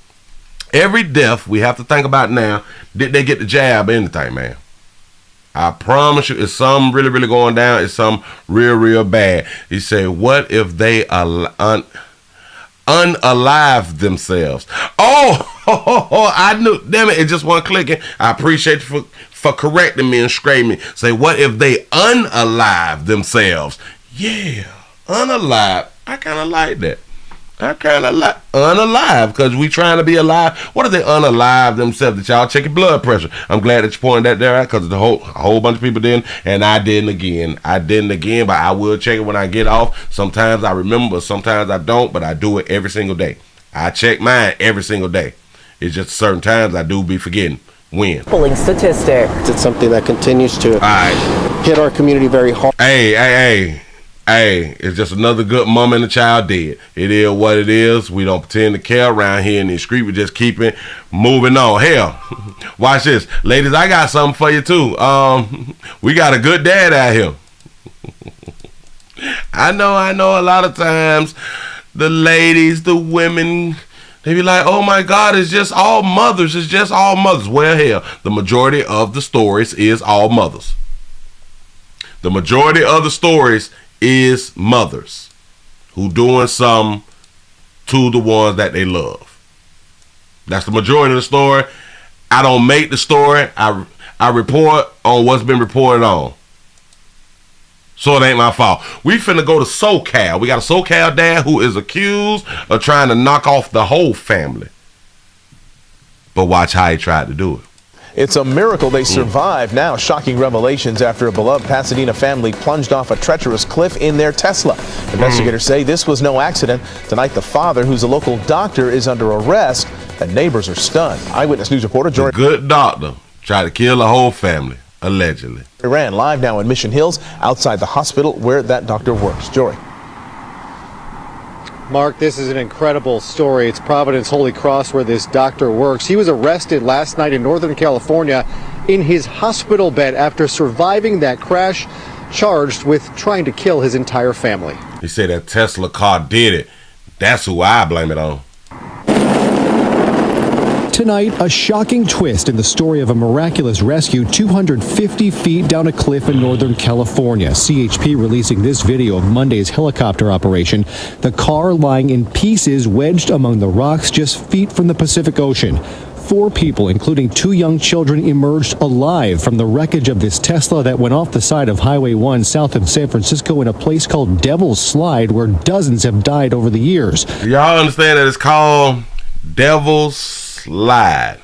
Speaker 7: every death we have to think about now, did they get the jab or anything, man? I promise you, it's something really, really going down. It's something real, real bad. He said, what if they unalive themselves? Oh, I knew. Damn it, it just wasn't clicking. I appreciate you for correcting me and scraping me. Say, what if they unalive themselves? Yeah, unalive. I kind of like that. I kind of like unalive because we trying to be alive. What if they unalive themselves? That y'all check your blood pressure. I'm glad that you pointed that there out because a whole bunch of people didn't, and I didn't again. But I will check it when I get off. Sometimes I remember, sometimes I don't, but I do it every single day. I check mine every single day. It's just certain times I do be forgetting. When?
Speaker 13: Pulling statistic.
Speaker 15: It's something that continues to hit our community very hard.
Speaker 7: Hey, it's just another good mom and a child dead. It is what it is. We don't pretend to care around here in the street. We just keep it moving on. Hell, watch this. Ladies, I got something for you too. We got a good dad out here. I know a lot of times the ladies, the women, they be like, oh my God, it's just all mothers. It's just all mothers. Well, hell, the majority of the stories is all mothers. The majority of the stories is mothers who doing something to the ones that they love. That's the majority of the story. I don't make the story. I report on what's been reported on. So it ain't my fault. We finna go to SoCal. We got a SoCal dad who is accused of trying to knock off the whole family. But watch how he tried to do it.
Speaker 3: It's a miracle they survived. Now, shocking revelations after a beloved Pasadena family plunged off a treacherous cliff in their Tesla. Investigators say this was no accident. Tonight, the father, who's a local doctor, is under arrest, and neighbors are stunned. Eyewitness News reporter Jory.
Speaker 7: Good doctor tried to kill the whole family, allegedly.
Speaker 3: Iran live now in Mission Hills, outside the hospital where that doctor works. Jory.
Speaker 16: Mark, this is an incredible story. It's Providence Holy Cross where this doctor works. He was arrested last night in Northern California in his hospital bed after surviving that crash, charged with trying to kill his entire family.
Speaker 7: He said that Tesla car did it. That's who I blame it on.
Speaker 17: Tonight, a shocking twist in the story of a miraculous rescue 250 feet down a cliff in Northern California. CHP releasing this video of Monday's helicopter operation. The car lying in pieces wedged among the rocks just feet from the Pacific Ocean. 4 people, including 2 young children, emerged alive from the wreckage of this Tesla that went off the side of Highway 1 south of San Francisco in a place called Devil's Slide, where dozens have died over the years.
Speaker 7: Y'all understand that it's called Devil's Slide?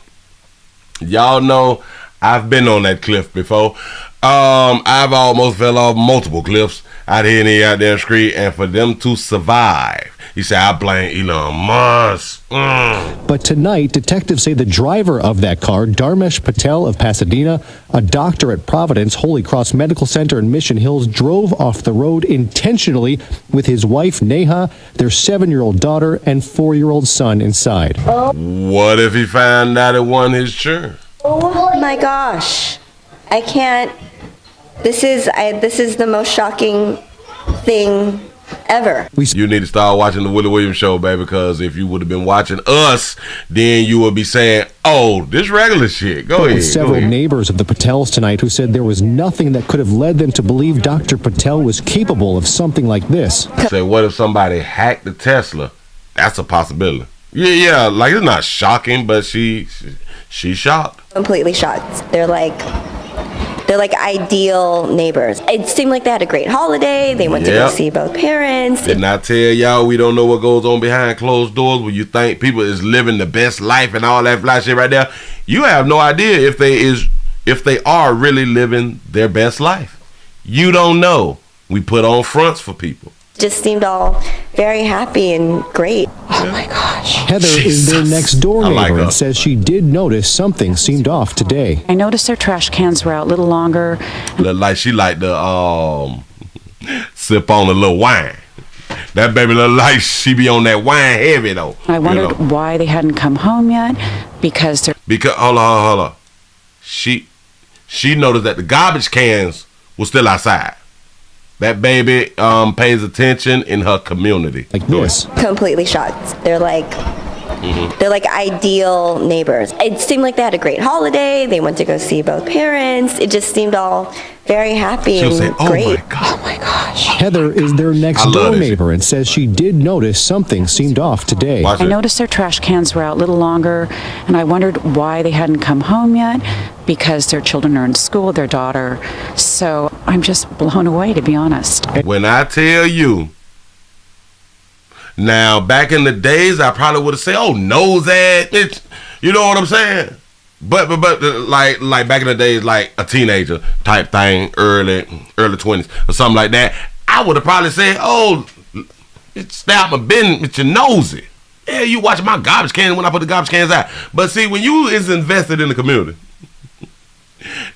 Speaker 7: Y'all know I've been on that cliff before. I've almost fell off multiple cliffs out here in the goddamn street, and for them to survive, he said, I blame Elon Musk.
Speaker 17: But tonight, detectives say the driver of that car, Dharmesh Patel of Pasadena, a doctor at Providence Holy Cross Medical Center in Mission Hills, drove off the road intentionally with his wife, Neha, their 7-year-old daughter, and 4-year-old son inside.
Speaker 7: What if he found out it wasn't his Shure?
Speaker 18: Oh my gosh. I can't. This is the most shocking thing ever.
Speaker 7: You need to start watching the Willie Williams Show, baby, because if you would have been watching us, then you would be saying, oh, this regular shit. Go ahead.
Speaker 17: With several neighbors of the Patels tonight who said there was nothing that could have led them to believe Dr. Patel was capable of something like this.
Speaker 7: Say, what if somebody hacked the Tesla? That's a possibility. Yeah, like it's not shocking, but she's shocked.
Speaker 18: Completely shocked. They're like ideal neighbors. It seemed like they had a great holiday. They went to go see both parents.
Speaker 7: Didn't I tell y'all we don't know what goes on behind closed doors when you think people is living the best life and all that fly shit right there? You have no idea if they are really living their best life. You don't know. We put on fronts for people.
Speaker 18: Just seemed all very happy and great. Oh my gosh.
Speaker 17: Heather is their next door neighbor and says she did notice something seemed off today.
Speaker 19: I noticed their trash cans were out a little longer.
Speaker 7: Look like she like to sip on a little wine. That baby look like she be on that wine heavy though.
Speaker 19: I wondered why they hadn't come home yet. Because
Speaker 7: hold on. She noticed that the garbage cans were still outside. That baby pays attention in her community.
Speaker 17: Like this.
Speaker 18: Completely shocked. They're like ideal neighbors. It seemed like they had a great holiday. They went to go see both parents. It just seemed all very happy and
Speaker 7: say,
Speaker 18: great.
Speaker 19: Oh my gosh.
Speaker 17: Heather is their next door neighbor and says she did notice something seemed off today.
Speaker 19: I noticed their trash cans were out a little longer, and I wondered why they hadn't come home yet. Because their children are in school, their daughter. So I'm just blown away, to be honest.
Speaker 7: When I tell you, now back in the days, I probably would have said, "Oh, nose ass," bitch. You know what I'm saying? But like back in the days, like a teenager type thing, early 20s or something like that, I would have probably said, "Oh, stay out my business with your nosy." Yeah, you watching my garbage can when I put the garbage cans out. But see, when you is invested in the community,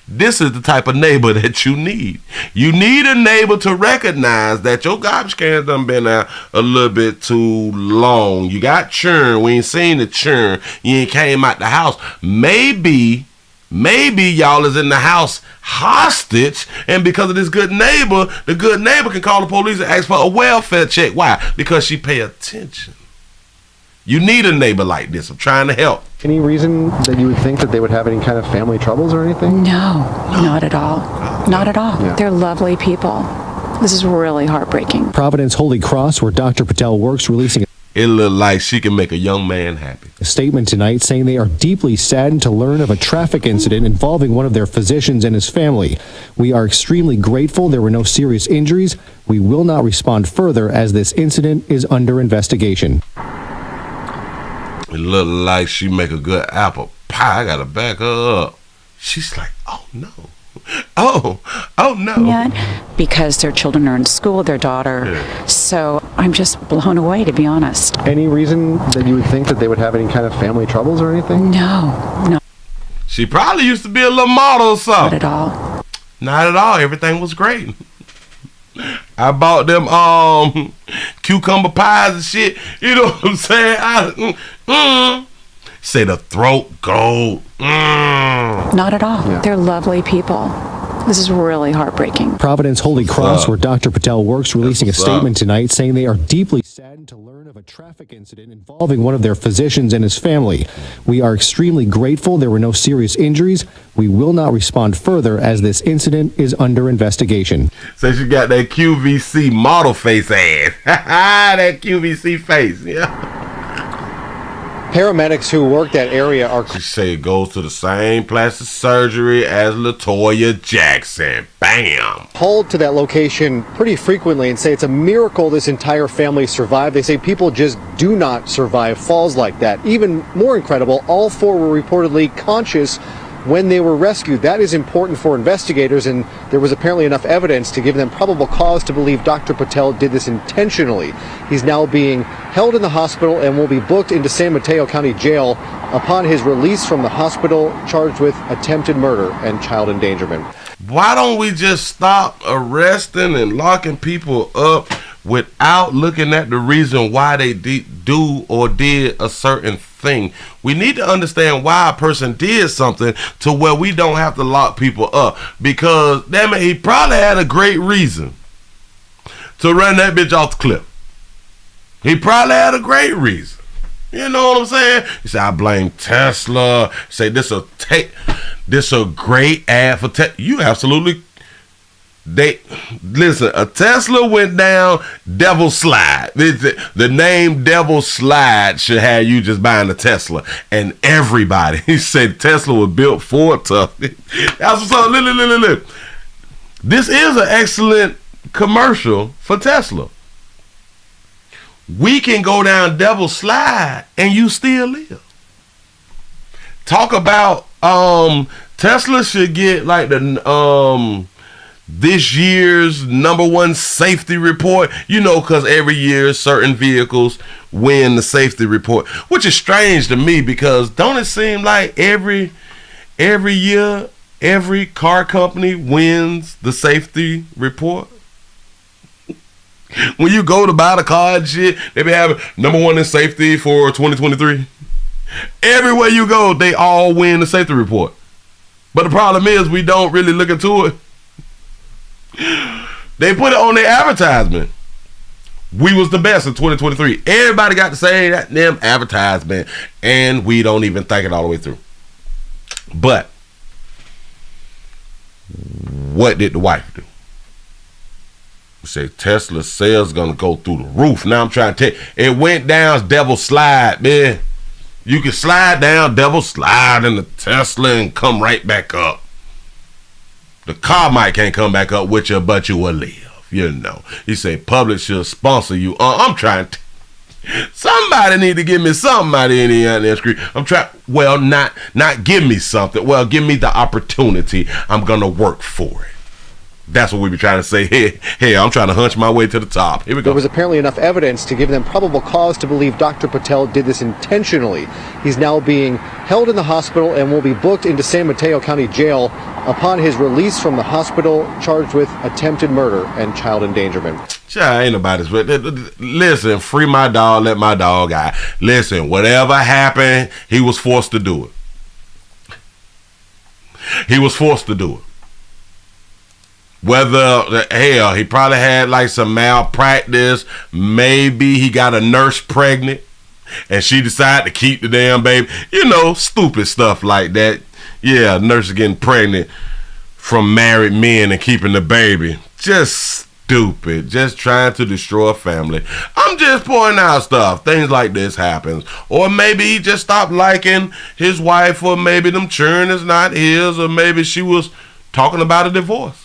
Speaker 7: this is the type of neighbor that you need. You need a neighbor to recognize that your garbage cans done been out a little bit too long. You got churn. We ain't seen the churn. You ain't came out the house. Maybe y'all is in the house hostage, and because of this good neighbor, the good neighbor can call the police and ask for a welfare check. Why? Because she pay attention. You need a neighbor like this. I'm trying to help.
Speaker 16: Any reason that you would think that they would have any kind of family troubles or anything?
Speaker 19: No, not at all. Not at all.
Speaker 16: Yeah.
Speaker 19: They're lovely people. This is really heartbreaking.
Speaker 17: Providence Holy Cross, where Dr. Patel works, releasing
Speaker 7: it looked like she can make a young man happy.
Speaker 17: A statement tonight saying they are deeply saddened to learn of a traffic incident involving one of their physicians and his family. We are extremely grateful there were no serious injuries. We will not respond further as this incident is under investigation.
Speaker 7: It looked like she make a good apple pie. I gotta back her up. She's like, oh no. Oh no.
Speaker 19: Yet, because their children are in school, their daughter.
Speaker 7: Yeah.
Speaker 19: So I'm just blown away, to be honest.
Speaker 20: Any reason that you would think that they would have any kind of family troubles or anything?
Speaker 19: No.
Speaker 7: She probably used to be a little model or something.
Speaker 19: Not at all.
Speaker 7: Not at all. Everything was great. I bought them cucumber pies and shit. You know what I'm saying? Say the throat gold.
Speaker 19: Not at all. Yeah. They're lovely people. This is really heartbreaking.
Speaker 17: Providence Holy Cross, where Dr. Patel works, releasing a statement tonight saying they are deeply saddened to learn of a traffic incident involving one of their physicians and his family. We are extremely grateful there were no serious injuries. We will not respond further as this incident is under investigation.
Speaker 7: So she got that QVC model face ass. That QVC face, yeah.
Speaker 16: Paramedics who work that area are...
Speaker 7: She say it goes to the same plastic surgery as LaToya Jackson. Bam!
Speaker 16: Called to that location pretty frequently and say it's a miracle this entire family survived. They say people just do not survive falls like that. Even more incredible, all four were reportedly conscious when they were rescued. That is important for investigators, and there was apparently enough evidence to give them probable cause to believe Dr. Patel did this intentionally. He's now being held in the hospital and will be booked into San Mateo County Jail upon his release from the hospital, charged with attempted murder and child endangerment.
Speaker 7: Why don't we just stop arresting and locking people up without looking at the reason why they do or did a certain thing? We need to understand why a person did something to where we don't have to lock people up, because damn it, he probably had a great reason to run that bitch off the cliff. He probably had a great reason. You know what I'm saying? He said, I blame Tesla. Say this a great ad for Tesla. You absolutely. Listen, a Tesla went down Devil Slide. The name Devil Slide should have you just buying a Tesla. And everybody, he said Tesla was built for it tough. That's what's up. Look. This is an excellent commercial for Tesla. We can go down Devil Slide and you still live. Talk about Tesla should get like the this year's #1 safety report, you know, because every year certain vehicles win the safety report, which is strange to me, because don't it seem like every year every car company wins the safety report? When you go to buy the car and shit, they be having #1 in safety for 2023. Everywhere you go, they all win the safety report. But the problem is we don't really look into it. They put it on their advertisement. We was the best in 2023. Everybody got to say that damn advertisement, and we don't even think it all the way through. But what did the wife do? Say Tesla sales gonna go through the roof. Now I'm trying to tell you, it went down Devil Slide, man. You can slide down Devil Slide in the Tesla and come right back up. The car might can't come back up with you, but you will live. You know. He say public should sponsor you. I'm trying to. Somebody need to give me something out of any on that screen. I'm trying. Well, not give me something. Well, give me the opportunity. I'm gonna work for it. That's what we be trying to say. Hey, I'm trying to hunch my way to the top. Here we go.
Speaker 16: There was apparently enough evidence to give them probable cause to believe Dr. Patel did this intentionally. He's now being held in the hospital and will be booked into San Mateo County Jail upon his release from the hospital, charged with attempted murder and child endangerment.
Speaker 7: Ain't nobody's. Listen, free my dog, let my dog out. Listen, whatever happened, he was forced to do it. He was forced to do it. Whether, hell, he probably had like some malpractice. Maybe he got a nurse pregnant and she decided to keep the damn baby. You know, stupid stuff like that. Yeah, nurse is getting pregnant from married men and keeping the baby. Just stupid, just trying to destroy a family. I'm just pointing out stuff. Things like this happens. Or maybe he just stopped liking his wife, or maybe them children is not his, or maybe she was talking about a divorce.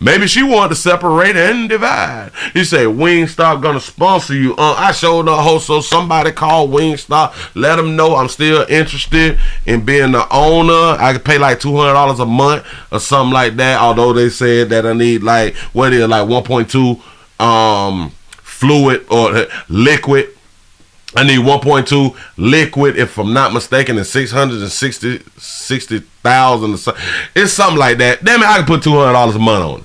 Speaker 7: Maybe she wanted to separate and divide. He said, Wingstop gonna sponsor you. I showed the host, so somebody call Wingstop. Let them know I'm still interested in being the owner. I could pay like $200 a month or something like that. Although they said that I need like, what is it, like 1.2 fluid or liquid. I need 1.2 liquid, if I'm not mistaken, and 60,000 or something. It's something like that. Damn it, I can put $200 a month on it.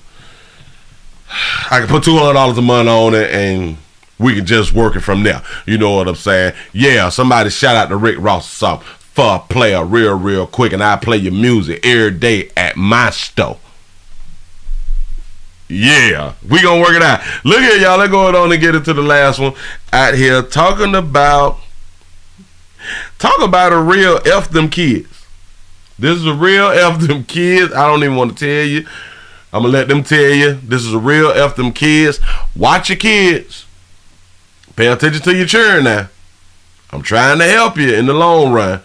Speaker 7: I can put $200 a month on it, and we can just work it from there. You know what I'm saying? Yeah, somebody shout out to Rick Ross or something for a player real quick, and I play your music every day at my store. Yeah, we gonna work it out. Look here, y'all. Let's go on and get into the last one out here. Talk about a real F them kids. This is a real F them kids. I don't even want to tell you. I'm gonna let them tell you. This is a real F them kids. Watch your kids. Pay attention to your children now. I'm trying to help you in the long run.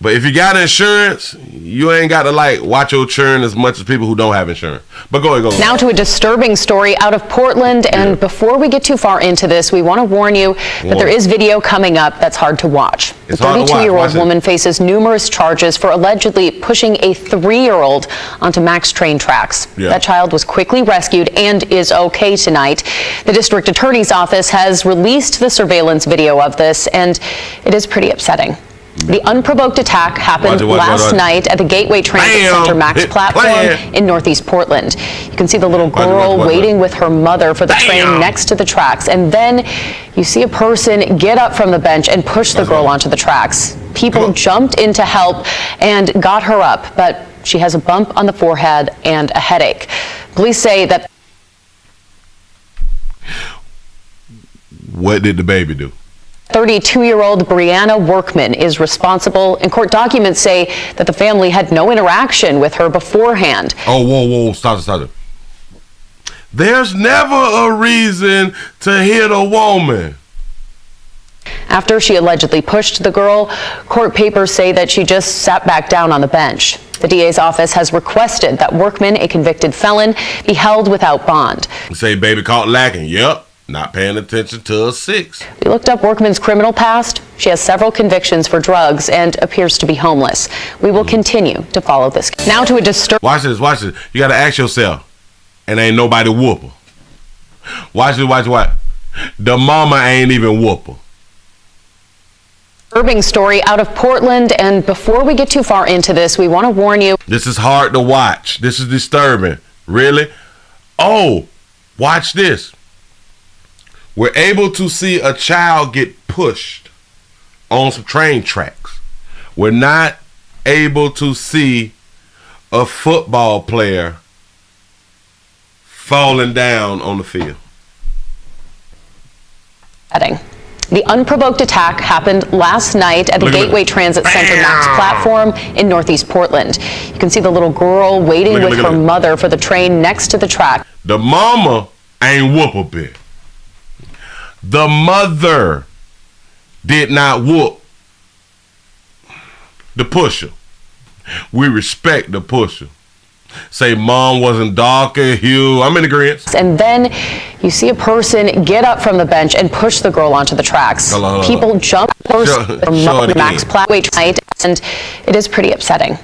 Speaker 7: But if you got insurance, you ain't got to like watch your churn as much as people who don't have insurance. But go ahead.
Speaker 12: Now to a disturbing story out of Portland. And before we get too far into this, we want to warn you that there is video coming up that's hard to watch. The 32-year-old woman faces numerous charges for allegedly pushing a 3-year-old onto Max train tracks. That child was quickly rescued and is okay tonight. The district attorney's office has released the surveillance video of this, and it is pretty upsetting. The unprovoked attack happened last night at the Gateway Transit Center Max platform in Northeast Portland. You can see the little girl waiting with her mother for the train next to the tracks. And then you see a person get up from the bench and push the girl onto the tracks. People jumped in to help and got her up, but she has a bump on the forehead and a headache. Police say that...
Speaker 7: What did the baby do?
Speaker 12: 32-year-old Brianna Workman is responsible, and court documents say that the family had no interaction with her beforehand.
Speaker 7: Oh, whoa, stop. There's never a reason to hit a woman.
Speaker 12: After she allegedly pushed the girl, court papers say that she just sat back down on the bench. The DA's office has requested that Workman, a convicted felon, be held without bond.
Speaker 7: Say baby caught lacking. Yep. Not paying attention to a 6.
Speaker 12: We looked up Workman's criminal past. She has several convictions for drugs and appears to be homeless. We will continue to follow this. Now to a disturbing...
Speaker 7: Watch this. You got to ask yourself, and ain't nobody whoop her. Watch this. The mama ain't even whoop her.
Speaker 12: Disturbing story out of Portland, and before we get too far into this, we want to warn you.
Speaker 7: This is hard to watch. This is disturbing. Really? Oh, watch this. We're able to see a child get pushed on some train tracks. We're not able to see a football player falling down on the field.
Speaker 12: The unprovoked attack happened last night at the Gateway Transit Center Max platform in Northeast Portland. You can see the little girl waiting with her mother for the train next to the track.
Speaker 7: The mama ain't whoop a bit. The mother did not whoop the pusher. We respect the pusher. Say mom wasn't darker hue. I'm in agreement.
Speaker 12: And then you see a person get up from the bench and push the girl onto the tracks. People jump from Max platform tonight, and it is pretty upsetting.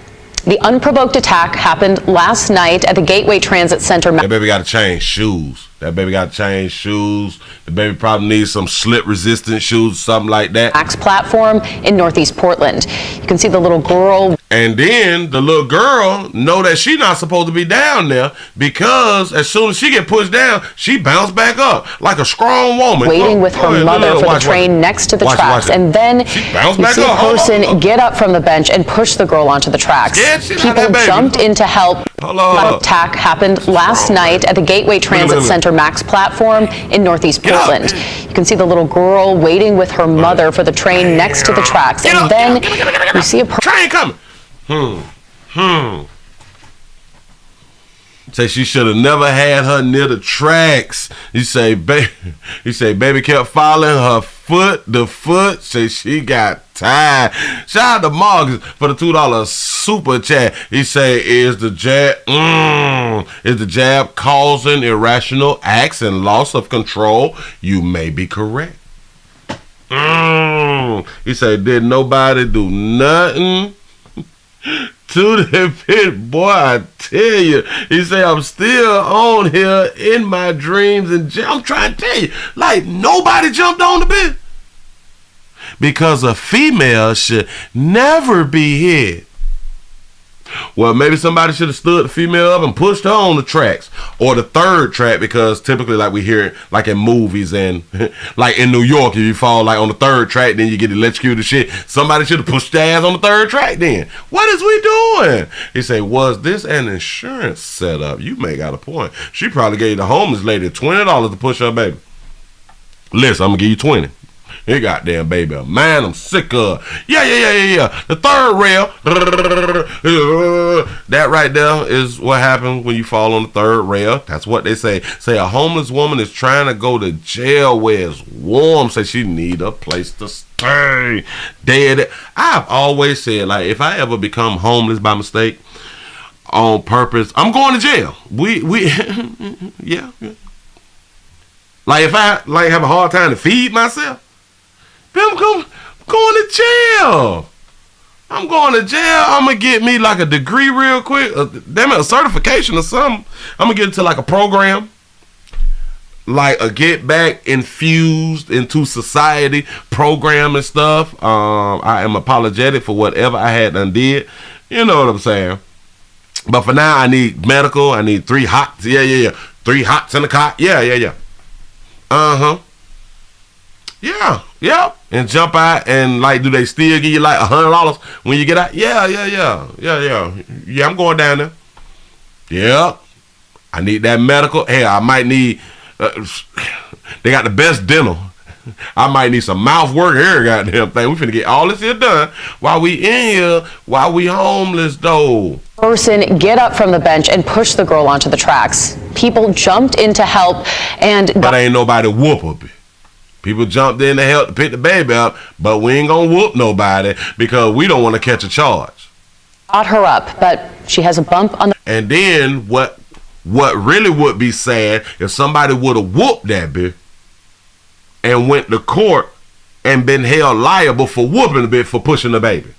Speaker 12: The unprovoked attack happened last night at the Gateway Transit Center.
Speaker 7: That baby got to change shoes. The baby probably needs some slip-resistant shoes, something like that.
Speaker 12: Max platform in Northeast Portland. You can see the little girl.
Speaker 7: And then the little girl know that she not supposed to be down there, because as soon as she get pushed down, she bounced back up like a strong woman.
Speaker 12: Waiting with her mother for the train next to the tracks. And then you see a person get up from the bench and push the girl onto the tracks. People jumped in to help. The attack happened last night at the Gateway Transit Center Max platform in Northeast Portland. You can see the little girl waiting with her mother for the train next to the tracks. And then you see a
Speaker 7: train coming. Say she should have never had her near the tracks. He say baby kept following her foot. The foot say she got tired. Shout out to Marcus for the $2 super chat. He say is the jab causing irrational acts and loss of control? You may be correct. He say did nobody do nothing to the pit, boy, I tell you. He say I'm still on here in my dreams, and I'm trying to tell you, like, nobody jumped on the pit because a female should never be hit. Well, maybe somebody should have stood the female up and pushed her on the tracks or the third track, because typically, like we hear it like in movies and like in New York, if you fall like on the third track, then you get electrocuted shit. Somebody should have pushed their ass on the third track then. What is we doing? He say, was this an insurance setup? You may got a point. She probably gave the homeless lady $20 to push her baby. Listen, I'm gonna give you 20. Hey, goddamn baby, man, I'm sick of. Yeah. The third rail. That right there is what happens when you fall on the third rail. That's what they say. Say a homeless woman is trying to go to jail where it's warm. Say she need a place to stay. Dead. I've always said, like, if I ever become homeless by mistake, on purpose, I'm going to jail. Yeah. Like if I like have a hard time to feed myself, I'm going to jail. I'm going to jail. I'm going to get me like a degree real quick. A certification or something. I'm going to get into like a program. Like a get back infused into society program and stuff. I am apologetic for whatever I had done did. You know what I'm saying? But for now, I need medical. I need 3 hots. Yeah. 3 hots in the cot. Yeah. Yeah. And jump out and like, do they still give you like $100 when you get out? Yeah. I'm going down there. Yeah. I need that medical. Hey, I might need. They got the best dental. I might need some mouth work here, goddamn thing. We finna get all this here done while we in here, while we homeless though.
Speaker 6: Person get up from the bench and push the girl onto the tracks. People jumped in to help
Speaker 7: but ain't nobody whoop her. People jumped in to help to pick the baby up, but we ain't gonna whoop nobody because we don't want to catch a charge.
Speaker 6: Got her up, but she has a bump on the.
Speaker 7: And then what really would be sad if somebody would have whooped that bitch and went to court and been held liable for whooping the bitch for pushing the baby.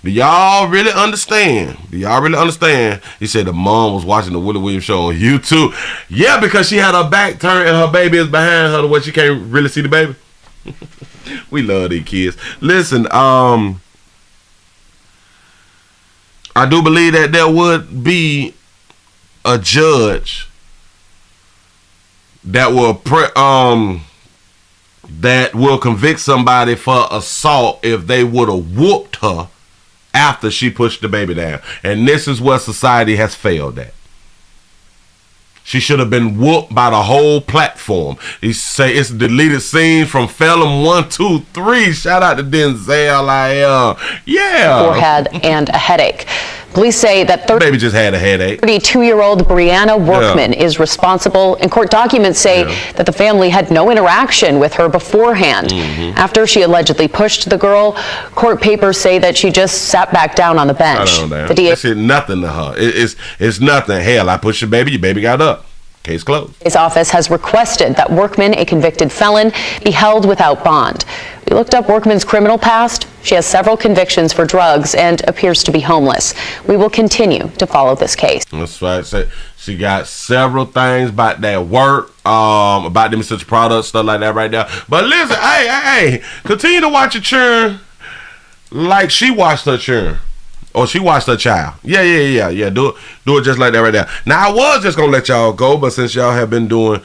Speaker 7: Do y'all really understand? He said the mom was watching the Willie Williams show on YouTube. Yeah, because she had her back turned and her baby is behind her the way she can't really see the baby. We love these kids. Listen, I do believe that there would be a judge that will convict somebody for assault if they would have whooped her after she pushed the baby down. And this is where society has failed at. She should have been whooped by the whole platform. He say it's deleted scenes from Felon 1, 2, 3. Shout out to Denzel. Yeah.
Speaker 6: Forehead and a headache. Police say that
Speaker 7: baby just had a headache.
Speaker 6: 32-year-old Brianna Workman is responsible, and court documents say that the family had no interaction with her beforehand. After she allegedly pushed the girl, court papers say that she just sat back down on the bench. The DA
Speaker 7: said nothing to her. It's nothing. Hell, I pushed your baby got up. Case closed.
Speaker 6: His office has requested that Workman, a convicted felon, be held without bond. We looked up Workman's criminal past. She has several convictions for drugs and appears to be homeless. We will continue to follow this case.
Speaker 7: That's right. She got several things about that work, about them such products, stuff like that right there. But listen, hey, continue to watch your children like she watched her children. Or she watched her child. Yeah. Do it just like that right there. Now, I was just going to let y'all go, but since y'all have been doing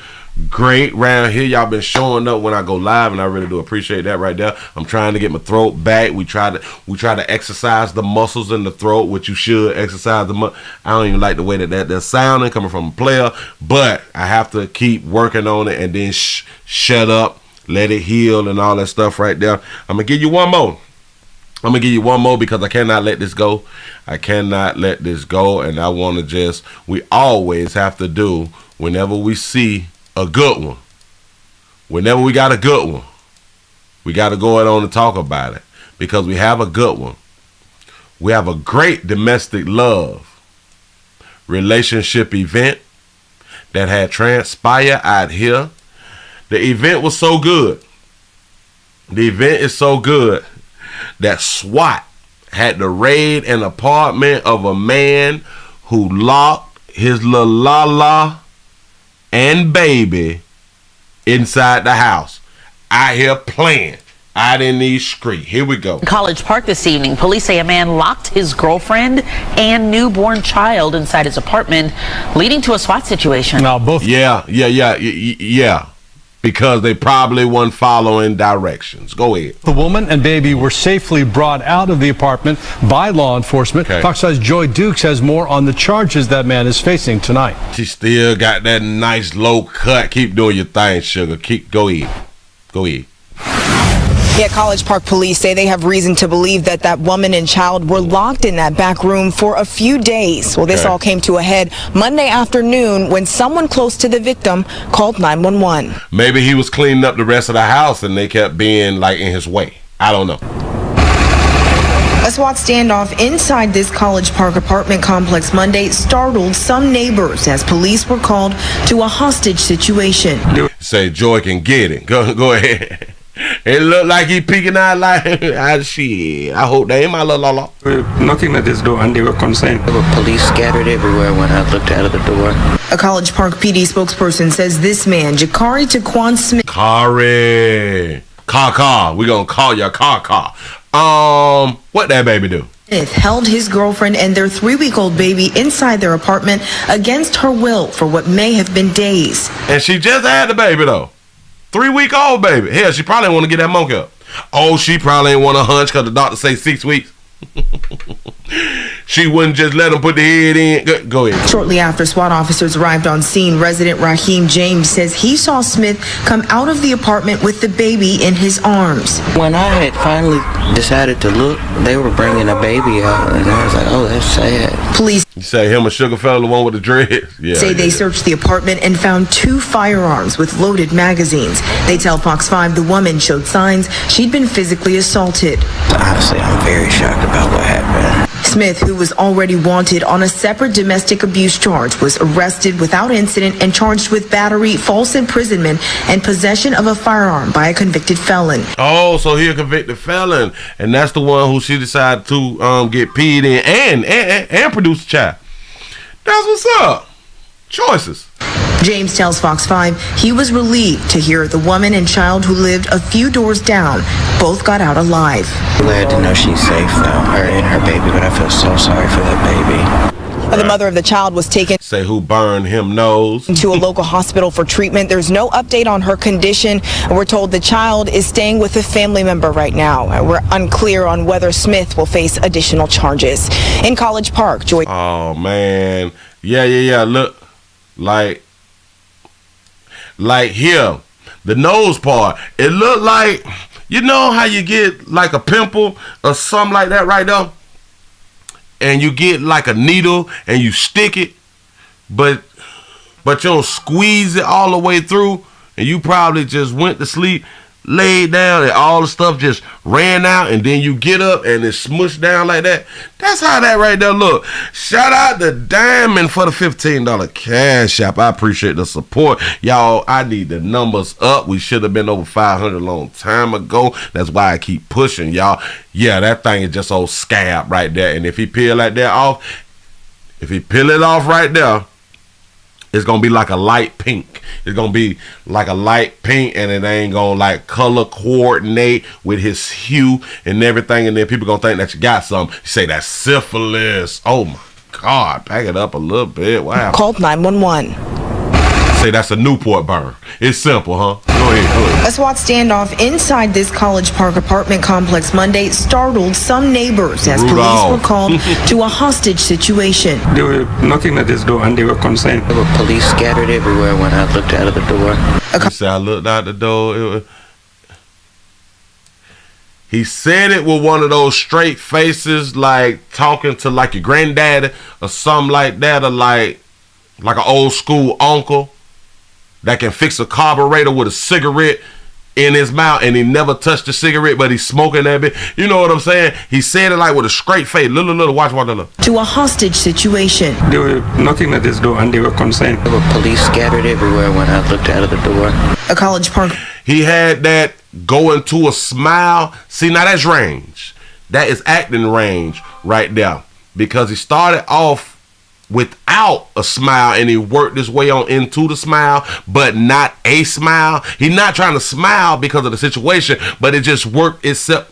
Speaker 7: great around here, y'all been showing up when I go live, and I really do appreciate that right there. I'm trying to get my throat back. We try to exercise the muscles in the throat, which you should exercise the I don't even like the way that's sounding coming from a player, but I have to keep working on it and then shut up, let it heal and all that stuff right there. I'm going to give you one more. I'm gonna give you one more because I cannot let this go. I cannot let this go, and I want to we always have to do whenever we see a good one. Whenever we got a good one, we got to go on and talk about it because we have a good one. We have a great domestic love relationship event that had transpired out here. The event was so good. The event is so good that SWAT had to raid an apartment of a man who locked his little la-la and baby inside the house, out here playing out in these streets. Here we go.
Speaker 21: College Park this evening, police say a man locked his girlfriend and newborn child inside his apartment, leading to a SWAT situation.
Speaker 7: Now both. Yeah. Because they probably weren't following directions. Go ahead.
Speaker 22: The woman and baby were safely brought out of the apartment by law enforcement.
Speaker 7: Okay.
Speaker 22: Fox 5's Joy Dukes has more on the charges that man is facing tonight.
Speaker 7: She still got that nice low cut. Keep doing your thing, sugar. Go ahead. Go ahead.
Speaker 23: Yeah, College Park police say they have reason to believe that woman and child were locked in that back room for a few days. Well, this all came to a head Monday afternoon when someone close to the victim called 911.
Speaker 7: Maybe he was cleaning up the rest of the house and they kept being like in his way. I don't know.
Speaker 23: A SWAT standoff inside this College Park apartment complex Monday startled some neighbors as police were called to a hostage situation.
Speaker 7: Say Joy can get it. Go ahead. It looked like he peeking out like, shit. I hope they ain't my little la.
Speaker 14: Knocking at this door and they were concerned.
Speaker 24: There were police scattered everywhere when I looked out of the door.
Speaker 23: A College Park PD spokesperson says this man, Jakari Taquan Smith.
Speaker 7: Car. We gonna call you Car. What that baby do?
Speaker 23: Smith held his girlfriend and their 3-week-old baby inside their apartment against her will for what may have been days.
Speaker 7: And she just had the baby though. 3-week-old baby. Hell, she probably want to get that monkey up. Oh, she probably ain't want to hunch because the doctor say 6 weeks. She wouldn't just let him put the head in. Go ahead.
Speaker 23: Shortly after SWAT officers arrived on scene, resident Raheem James says he saw Smith come out of the apartment with the baby in his arms.
Speaker 24: When I had finally decided to look, they were bringing a baby out, and I was like, oh, that's sad.
Speaker 23: Police
Speaker 7: You say him and Sugar Fella, the one with the dreads? Yeah.
Speaker 23: Say they searched the apartment and found 2 firearms with loaded magazines. They tell Fox 5 the woman showed signs she'd been physically assaulted.
Speaker 24: Honestly, I'm very shocked about what happened.
Speaker 23: Smith, who was already wanted on a separate domestic abuse charge, was arrested without incident and charged with battery, false imprisonment, and possession of a firearm by a convicted felon.
Speaker 7: Oh, so he a convicted felon, and that's the one who she decided to get peed in and produce a child. That's what's up. Choices.
Speaker 23: James tells Fox 5 he was relieved to hear the woman and child who lived a few doors down both got out alive.
Speaker 24: Glad to know she's safe, though, her and her baby, but I feel so sorry for that baby.
Speaker 23: The mother of the child was taken
Speaker 7: Say who burned him knows.
Speaker 23: to a local hospital for treatment. There's no update on her condition. We're told the child is staying with a family member right now. We're unclear on whether Smith will face additional charges. In College Park, Joy.
Speaker 7: Oh man, yeah. Look, like here, the nose part. It looked like, you know how you get like a pimple or something like that right there, and you get like a needle and you stick it, but you don't squeeze it all the way through, and you probably just went to sleep, laid down, and all the stuff just ran out, and then you get up and it's smushed down like that. That's how that right there look. Shout out to Diamond for the $15 cash app. I appreciate the support, y'all. I need the numbers up. We should have been over 500 a long time ago. That's why I keep pushing, y'all. Yeah, that thing is just old scab right there, and if he peel that there off, if he peel it off right there, it's gonna be like a light pink. It's gonna be like a light pink, and it ain't gonna like color coordinate with his hue and everything. And then people gonna think that you got something. You say that's syphilis. Oh my God, back it up a little bit. Wow.
Speaker 23: Called 911.
Speaker 7: Say that's a Newport burn. It's simple, huh? Go ahead.
Speaker 23: A SWAT standoff inside this College Park apartment complex Monday startled some neighbors as police were called to a hostage situation.
Speaker 14: They were knocking at this door and they were concerned.
Speaker 24: There were police scattered everywhere when I looked out of the door.
Speaker 7: You say I looked out the door. He said it with one of those straight faces, like talking to like your granddaddy or something like that, or like an old school uncle that can fix a carburetor with a cigarette in his mouth, and he never touched the cigarette, but he's smoking that bit. You know what I'm saying? He said it like with a straight face. Little, watch.
Speaker 23: To a hostage situation.
Speaker 24: They were knocking at this door and they were concerned. There were police scattered everywhere when I looked out of the door.
Speaker 23: A College Park.
Speaker 7: He had that go into a smile. See, now that's range. That is acting range right there. Because he started off without a smile and he worked his way on into the smile, but not a smile. He's not trying to smile because of the situation, but it just worked itself.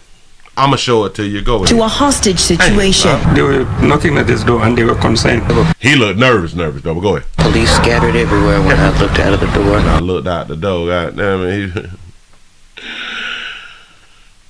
Speaker 7: I'm going to show it to you. Go ahead.
Speaker 23: To a hostage situation.
Speaker 24: They were knocking at this door and they were concerned.
Speaker 7: He looked nervous, though, but go ahead.
Speaker 24: Police scattered everywhere when I looked out of the door.
Speaker 7: I looked out the door, goddamn it.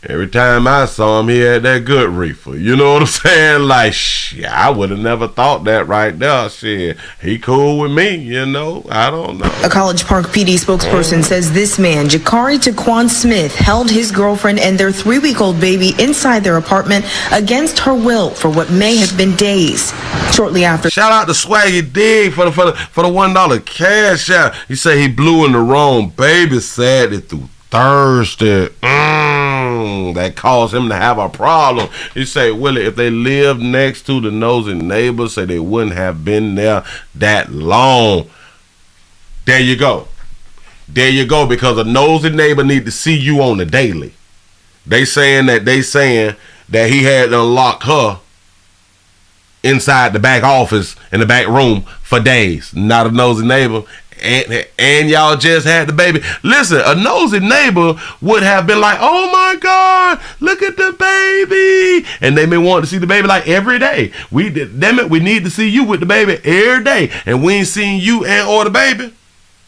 Speaker 7: Every time I saw him, he had that good reefer. You know what I'm saying? Like, shit, I would have never thought that right there. Shit, he cool with me, you know? I don't know.
Speaker 23: A College Park PD spokesperson says this man, Jakari Taquan Smith, held his girlfriend and their 3-week-old baby inside their apartment against her will for what may have been days. Shortly after.
Speaker 7: Shout out to Swaggy Dig for the $1 cash out. He said he blew in the wrong baby Saturday through Thursday. That caused him to have a problem. He say, Willie, if they lived next to the nosy neighbors, say they wouldn't have been there that long. There you go. Because a nosy neighbor need to see you on the daily. They saying that he had to unlock her inside the back office in the back room for days. Not a nosy neighbor. And y'all just had the baby. Listen, a nosy neighbor would have been like, oh my God, look at the baby. And they may want to see the baby like every day. We need to see you with the baby every day. And we ain't seen you or the baby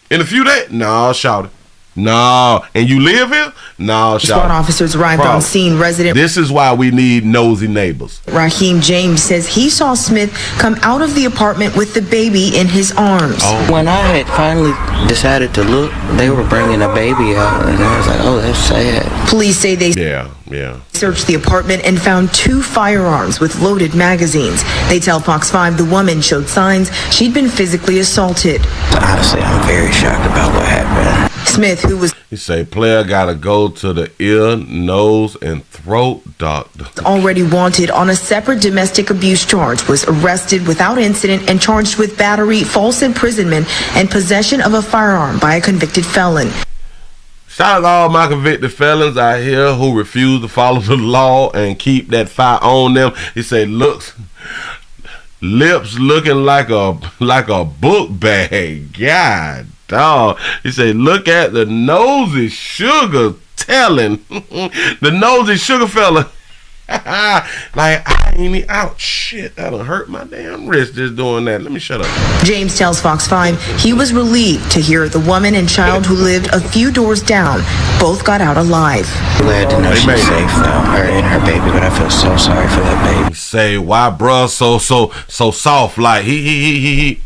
Speaker 7: in a few days. No, shout it. No. And you live here? No, shout
Speaker 23: SWAT officers arrived on scene. Resident.
Speaker 7: This is why we need nosy neighbors.
Speaker 23: Raheem James says he saw Smith come out of the apartment with the baby in his arms.
Speaker 24: When I had finally decided to look, they were bringing a baby out, and I was like, oh, that's sad.
Speaker 23: Police say they
Speaker 7: searched
Speaker 23: the apartment and found 2 firearms with loaded magazines. They tell Fox 5 the woman showed signs she'd been physically assaulted.
Speaker 24: Honestly, I'm very shocked about what happened.
Speaker 23: Smith, who was
Speaker 7: he say player gotta go to the ear, nose, and throat doctor.
Speaker 23: Already wanted on a separate domestic abuse charge, was arrested without incident and charged with battery, false imprisonment, and possession of a firearm by a convicted felon.
Speaker 7: Shout out to all my convicted felons out here who refuse to follow the law and keep that fire on them. He said, lips looking like a book bag. God dog. He said, look at the nosy sugar telling. The nosy sugar fella. Like, I ain't out. Shit, that'll hurt my damn wrist just doing that. Let me shut up.
Speaker 23: James tells Fox 5 he was relieved to hear the woman and child who lived a few doors down both got out alive.
Speaker 24: Glad to know she's safe though, her and her baby, but I feel so sorry for that baby.
Speaker 7: Say, why bruh so soft? Like he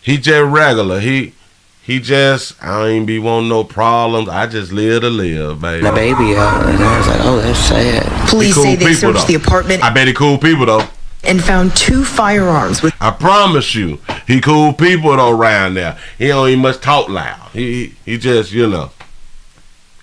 Speaker 7: just regular. He just, I ain't be wanting no problems. I just live to live, baby.
Speaker 24: The baby out, and I was like, oh, that's sad.
Speaker 23: Police say they searched the apartment.
Speaker 7: I bet he cool people, though.
Speaker 23: And found 2 firearms with.
Speaker 7: I promise you, he cool people, though, around there. He don't even much talk loud. He just, you know,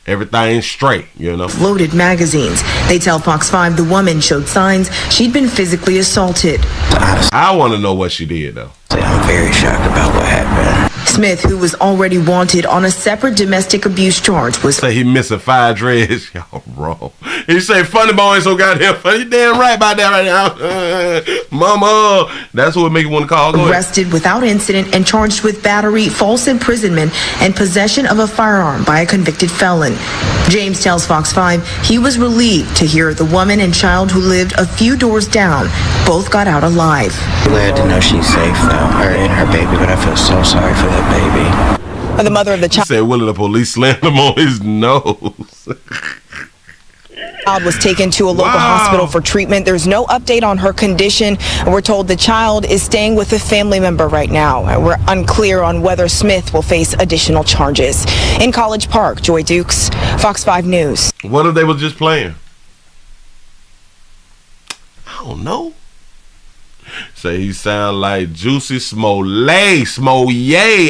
Speaker 7: everything's straight, you know.
Speaker 23: Loaded magazines. They tell Fox 5 the woman showed signs she'd been physically assaulted.
Speaker 7: I want to know what she did, though.
Speaker 24: I'm very shocked about what happened.
Speaker 23: Smith, who was already wanted on a separate domestic abuse charge, was.
Speaker 7: Say he missing 5 dreads. Y'all wrong. He say funny boy ain't so goddamn funny. You damn right about that right now. Mama. That's what make you want to call.
Speaker 23: Arrested without incident and charged with battery, false imprisonment, and possession of a firearm by a convicted felon. James tells Fox 5 he was relieved to hear the woman and child who lived a few doors down both got out alive.
Speaker 24: Glad to know she's safe though, her and her baby, but I feel so sorry for that baby.
Speaker 23: The mother of the child
Speaker 7: said, Willie, the police slammed him on his nose.
Speaker 23: Child was taken to a local hospital for treatment. There's no update on her condition. We're told the child is staying with a family member right now. We're unclear on whether Smith will face additional charges. In College Park, Joy Dukes, Fox 5 News.
Speaker 7: What if they was just playing? don't know. Say he sound like Juicy Smollett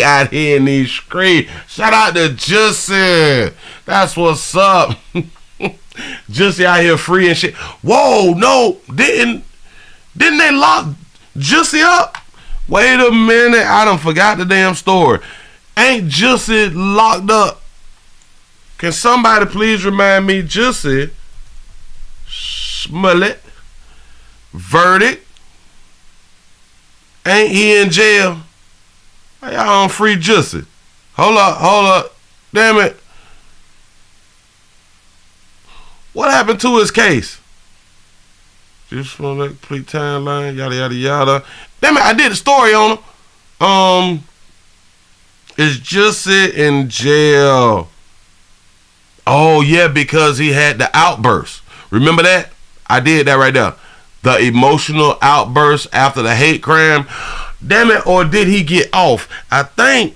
Speaker 7: out here in these streets. Shout out to Juicy. That's what's up. Juicy out here free and shit. Whoa, no, didn't they lock Juicy up? Wait a minute, I done forgot the damn story. Ain't Juicy locked up? Can somebody please remind me, Juicy Smollett verdict? Ain't he in jail? Why y'all on free Juicy? Hold up. Damn it. What happened to his case? Just want to complete timeline, yada, yada, yada. Damn it, I did a story on him. Is Juicy in jail? Oh, yeah, because he had the outburst. Remember that? I did that right there. The emotional outburst after the hate crime. Damn it, or did he get off? I think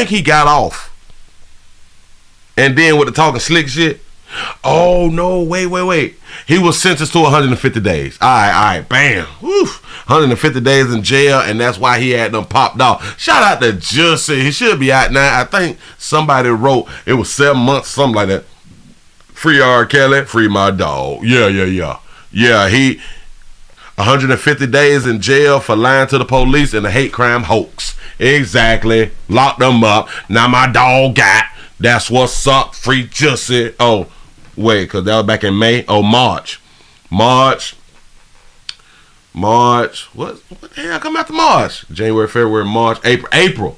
Speaker 7: he got off. And then with the talking slick shit. Oh, no, wait. He was sentenced to 150 days. All right, bam. Woof. 150 days in jail, and that's why he had them popped off. Shout out to Juicy. He should be out now. I think somebody wrote it was 7 months, something like that. Free R. Kelly, free my dog. Yeah. Yeah, he 150 days in jail for lying to the police in a hate crime hoax. Exactly. Locked them up. Now my dog got. That's what's up. Free Juicy. Oh, wait, because that was back in May. Oh, March. What the hell come after March? January, February, March, April,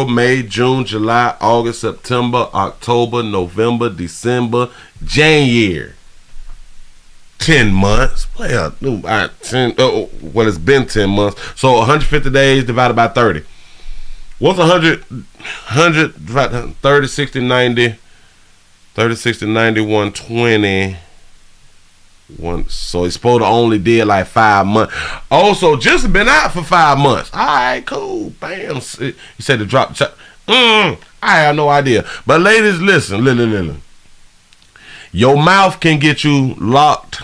Speaker 7: May, June, July, August, September, October, November, December, January. 10 months. Well, it's been 10 months. So 150 days divided by 30. What's 100 30, 60, 90, 30, 60, 90, 120. So he's supposed to only did like 5 months. Also, just been out for 5 months. All right, cool. Bam. He said to drop the I have no idea. But ladies, listen. Your mouth can get you locked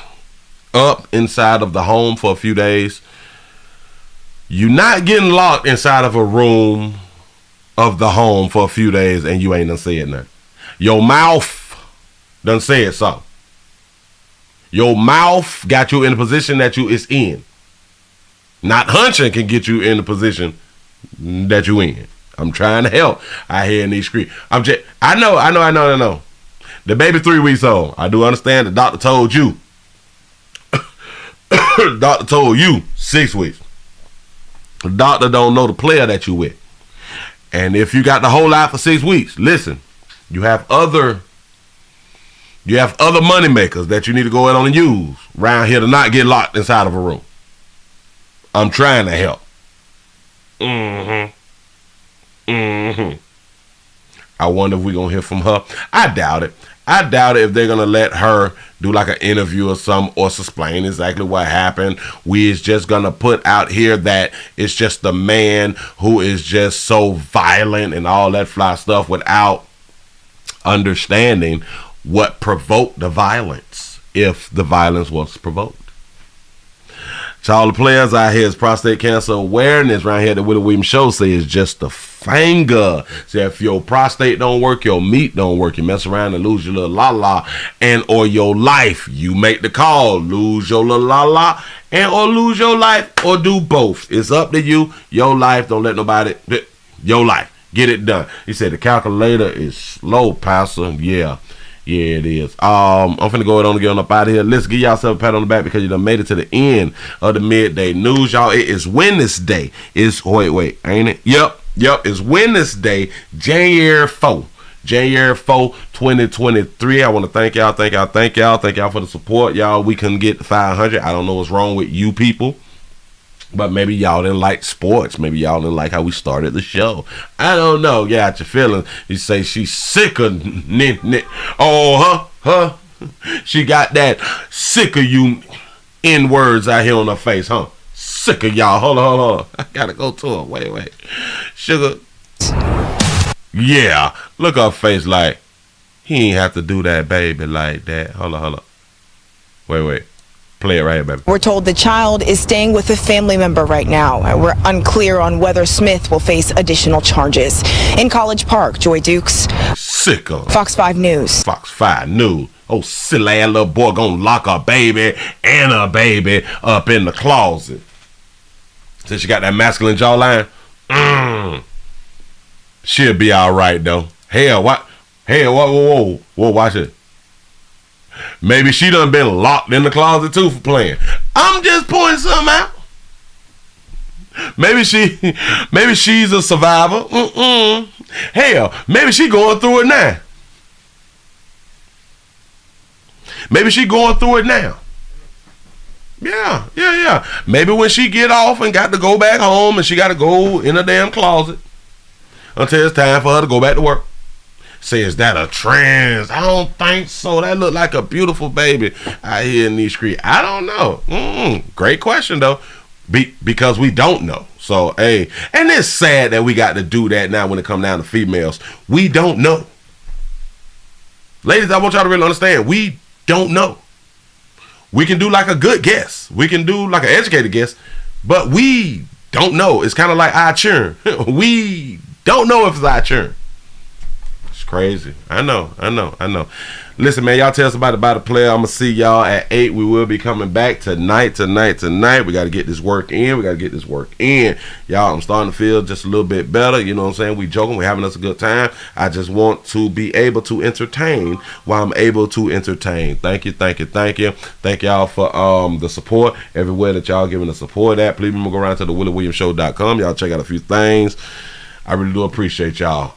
Speaker 7: up inside of the home for a few days. You're not getting locked inside of a room of the home for a few days and you ain't done said nothing. Your mouth done said something. Your mouth got you in the position that you is in. Not hunching can get you in the position that you in. I'm trying to help out here in these streets. I know. The baby 3 weeks old. I do understand the doctor told you. The doctor told you 6 weeks. The doctor don't know the player that you with. And if you got the whole lot for 6 weeks, listen, you have other money makers that you need to go in on and use around here to not get locked inside of a room. I'm trying to help. I wonder if we're going to hear from her. I doubt it. If they're going to let her do like an interview or something or explain exactly what happened. We is just going to put out here that it's just the man who is just so violent and all that fly stuff without understanding what provoked the violence, if the violence was provoked. To all the players out here, it's prostate cancer awareness right here. The Willie Williams Show say is just a finger. So if your prostate don't work, your meat don't work, you mess around and lose your little la-la and or your life. You make the call. Lose your little la-la and or lose your life or do both. It's up to you. Your life. Don't let nobody. Your life. Get it done. He said the calculator is slow, Pastor. Yeah, it is. I'm finna go ahead and get on up out of here. Let's give y'all a pat on the back because you done made it to the end of the midday news, y'all. It is Wednesday. Wait, ain't it? Yep. It's Wednesday, January 4th. January 4th, 2023. I want to thank y'all for the support, y'all. We couldn't get to 500. I don't know what's wrong with you people. But maybe y'all didn't like sports. Maybe y'all didn't like how we started the show. I don't know. Yeah, got your feelings. You say she's sick of she got that sick of you N-words out here on her face, huh? Sick of y'all. Hold on. I gotta go to her. Wait. Sugar. Yeah. Look her face like he ain't have to do that, baby, like that. Hold on. Wait. Play it right here, baby.
Speaker 23: We're told the child is staying with a family member right now. We're unclear on whether Smith will face additional charges. In College Park, Joy Dukes.
Speaker 7: Sicko.
Speaker 23: Fox 5 News.
Speaker 7: Fox 5 News. Oh, silly ass little boy gonna lock a baby and a baby up in the closet. Since she got that masculine jawline, she'll be all right though. Hell, what? Hell, whoa, watch it. Maybe she done been locked in the closet too for playing. I'm just pointing something out. Maybe she's a survivor. Hell, maybe she going through it now. Maybe she going through it now. Yeah. Maybe when she get off and got to go back home and she got to go in a damn closet until it's time for her to go back to work. Say, is that a trans? I don't think so. That look like a beautiful baby out here in these streets. I don't know. Great question though, because we don't know. So hey, and it's sad that we got to do that now when it come down to females. We don't know. Ladies, I want y'all to really understand. We don't know. We can do like a good guess. We can do like an educated guess, but we don't know. It's kind of like our churn. We don't know if it's our churn. It's crazy. I know. Listen, man, y'all tell somebody about the player. I'm gonna see y'all at 8. We will be coming back tonight. We got to get this work in. Y'all, I'm starting to feel just a little bit better. You know what I'm saying? We joking. We're having us a good time. I just want to be able to entertain while I'm able to entertain. Thank you. Thank y'all for the support everywhere that y'all giving the support at. Please remember, go around to the WillieWilliamsShow.com. Y'all check out a few things. I really do appreciate y'all.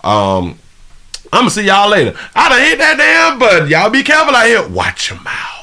Speaker 7: I'm gonna see y'all later. I done hit that damn button. Y'all be careful out here. Watch your mouth.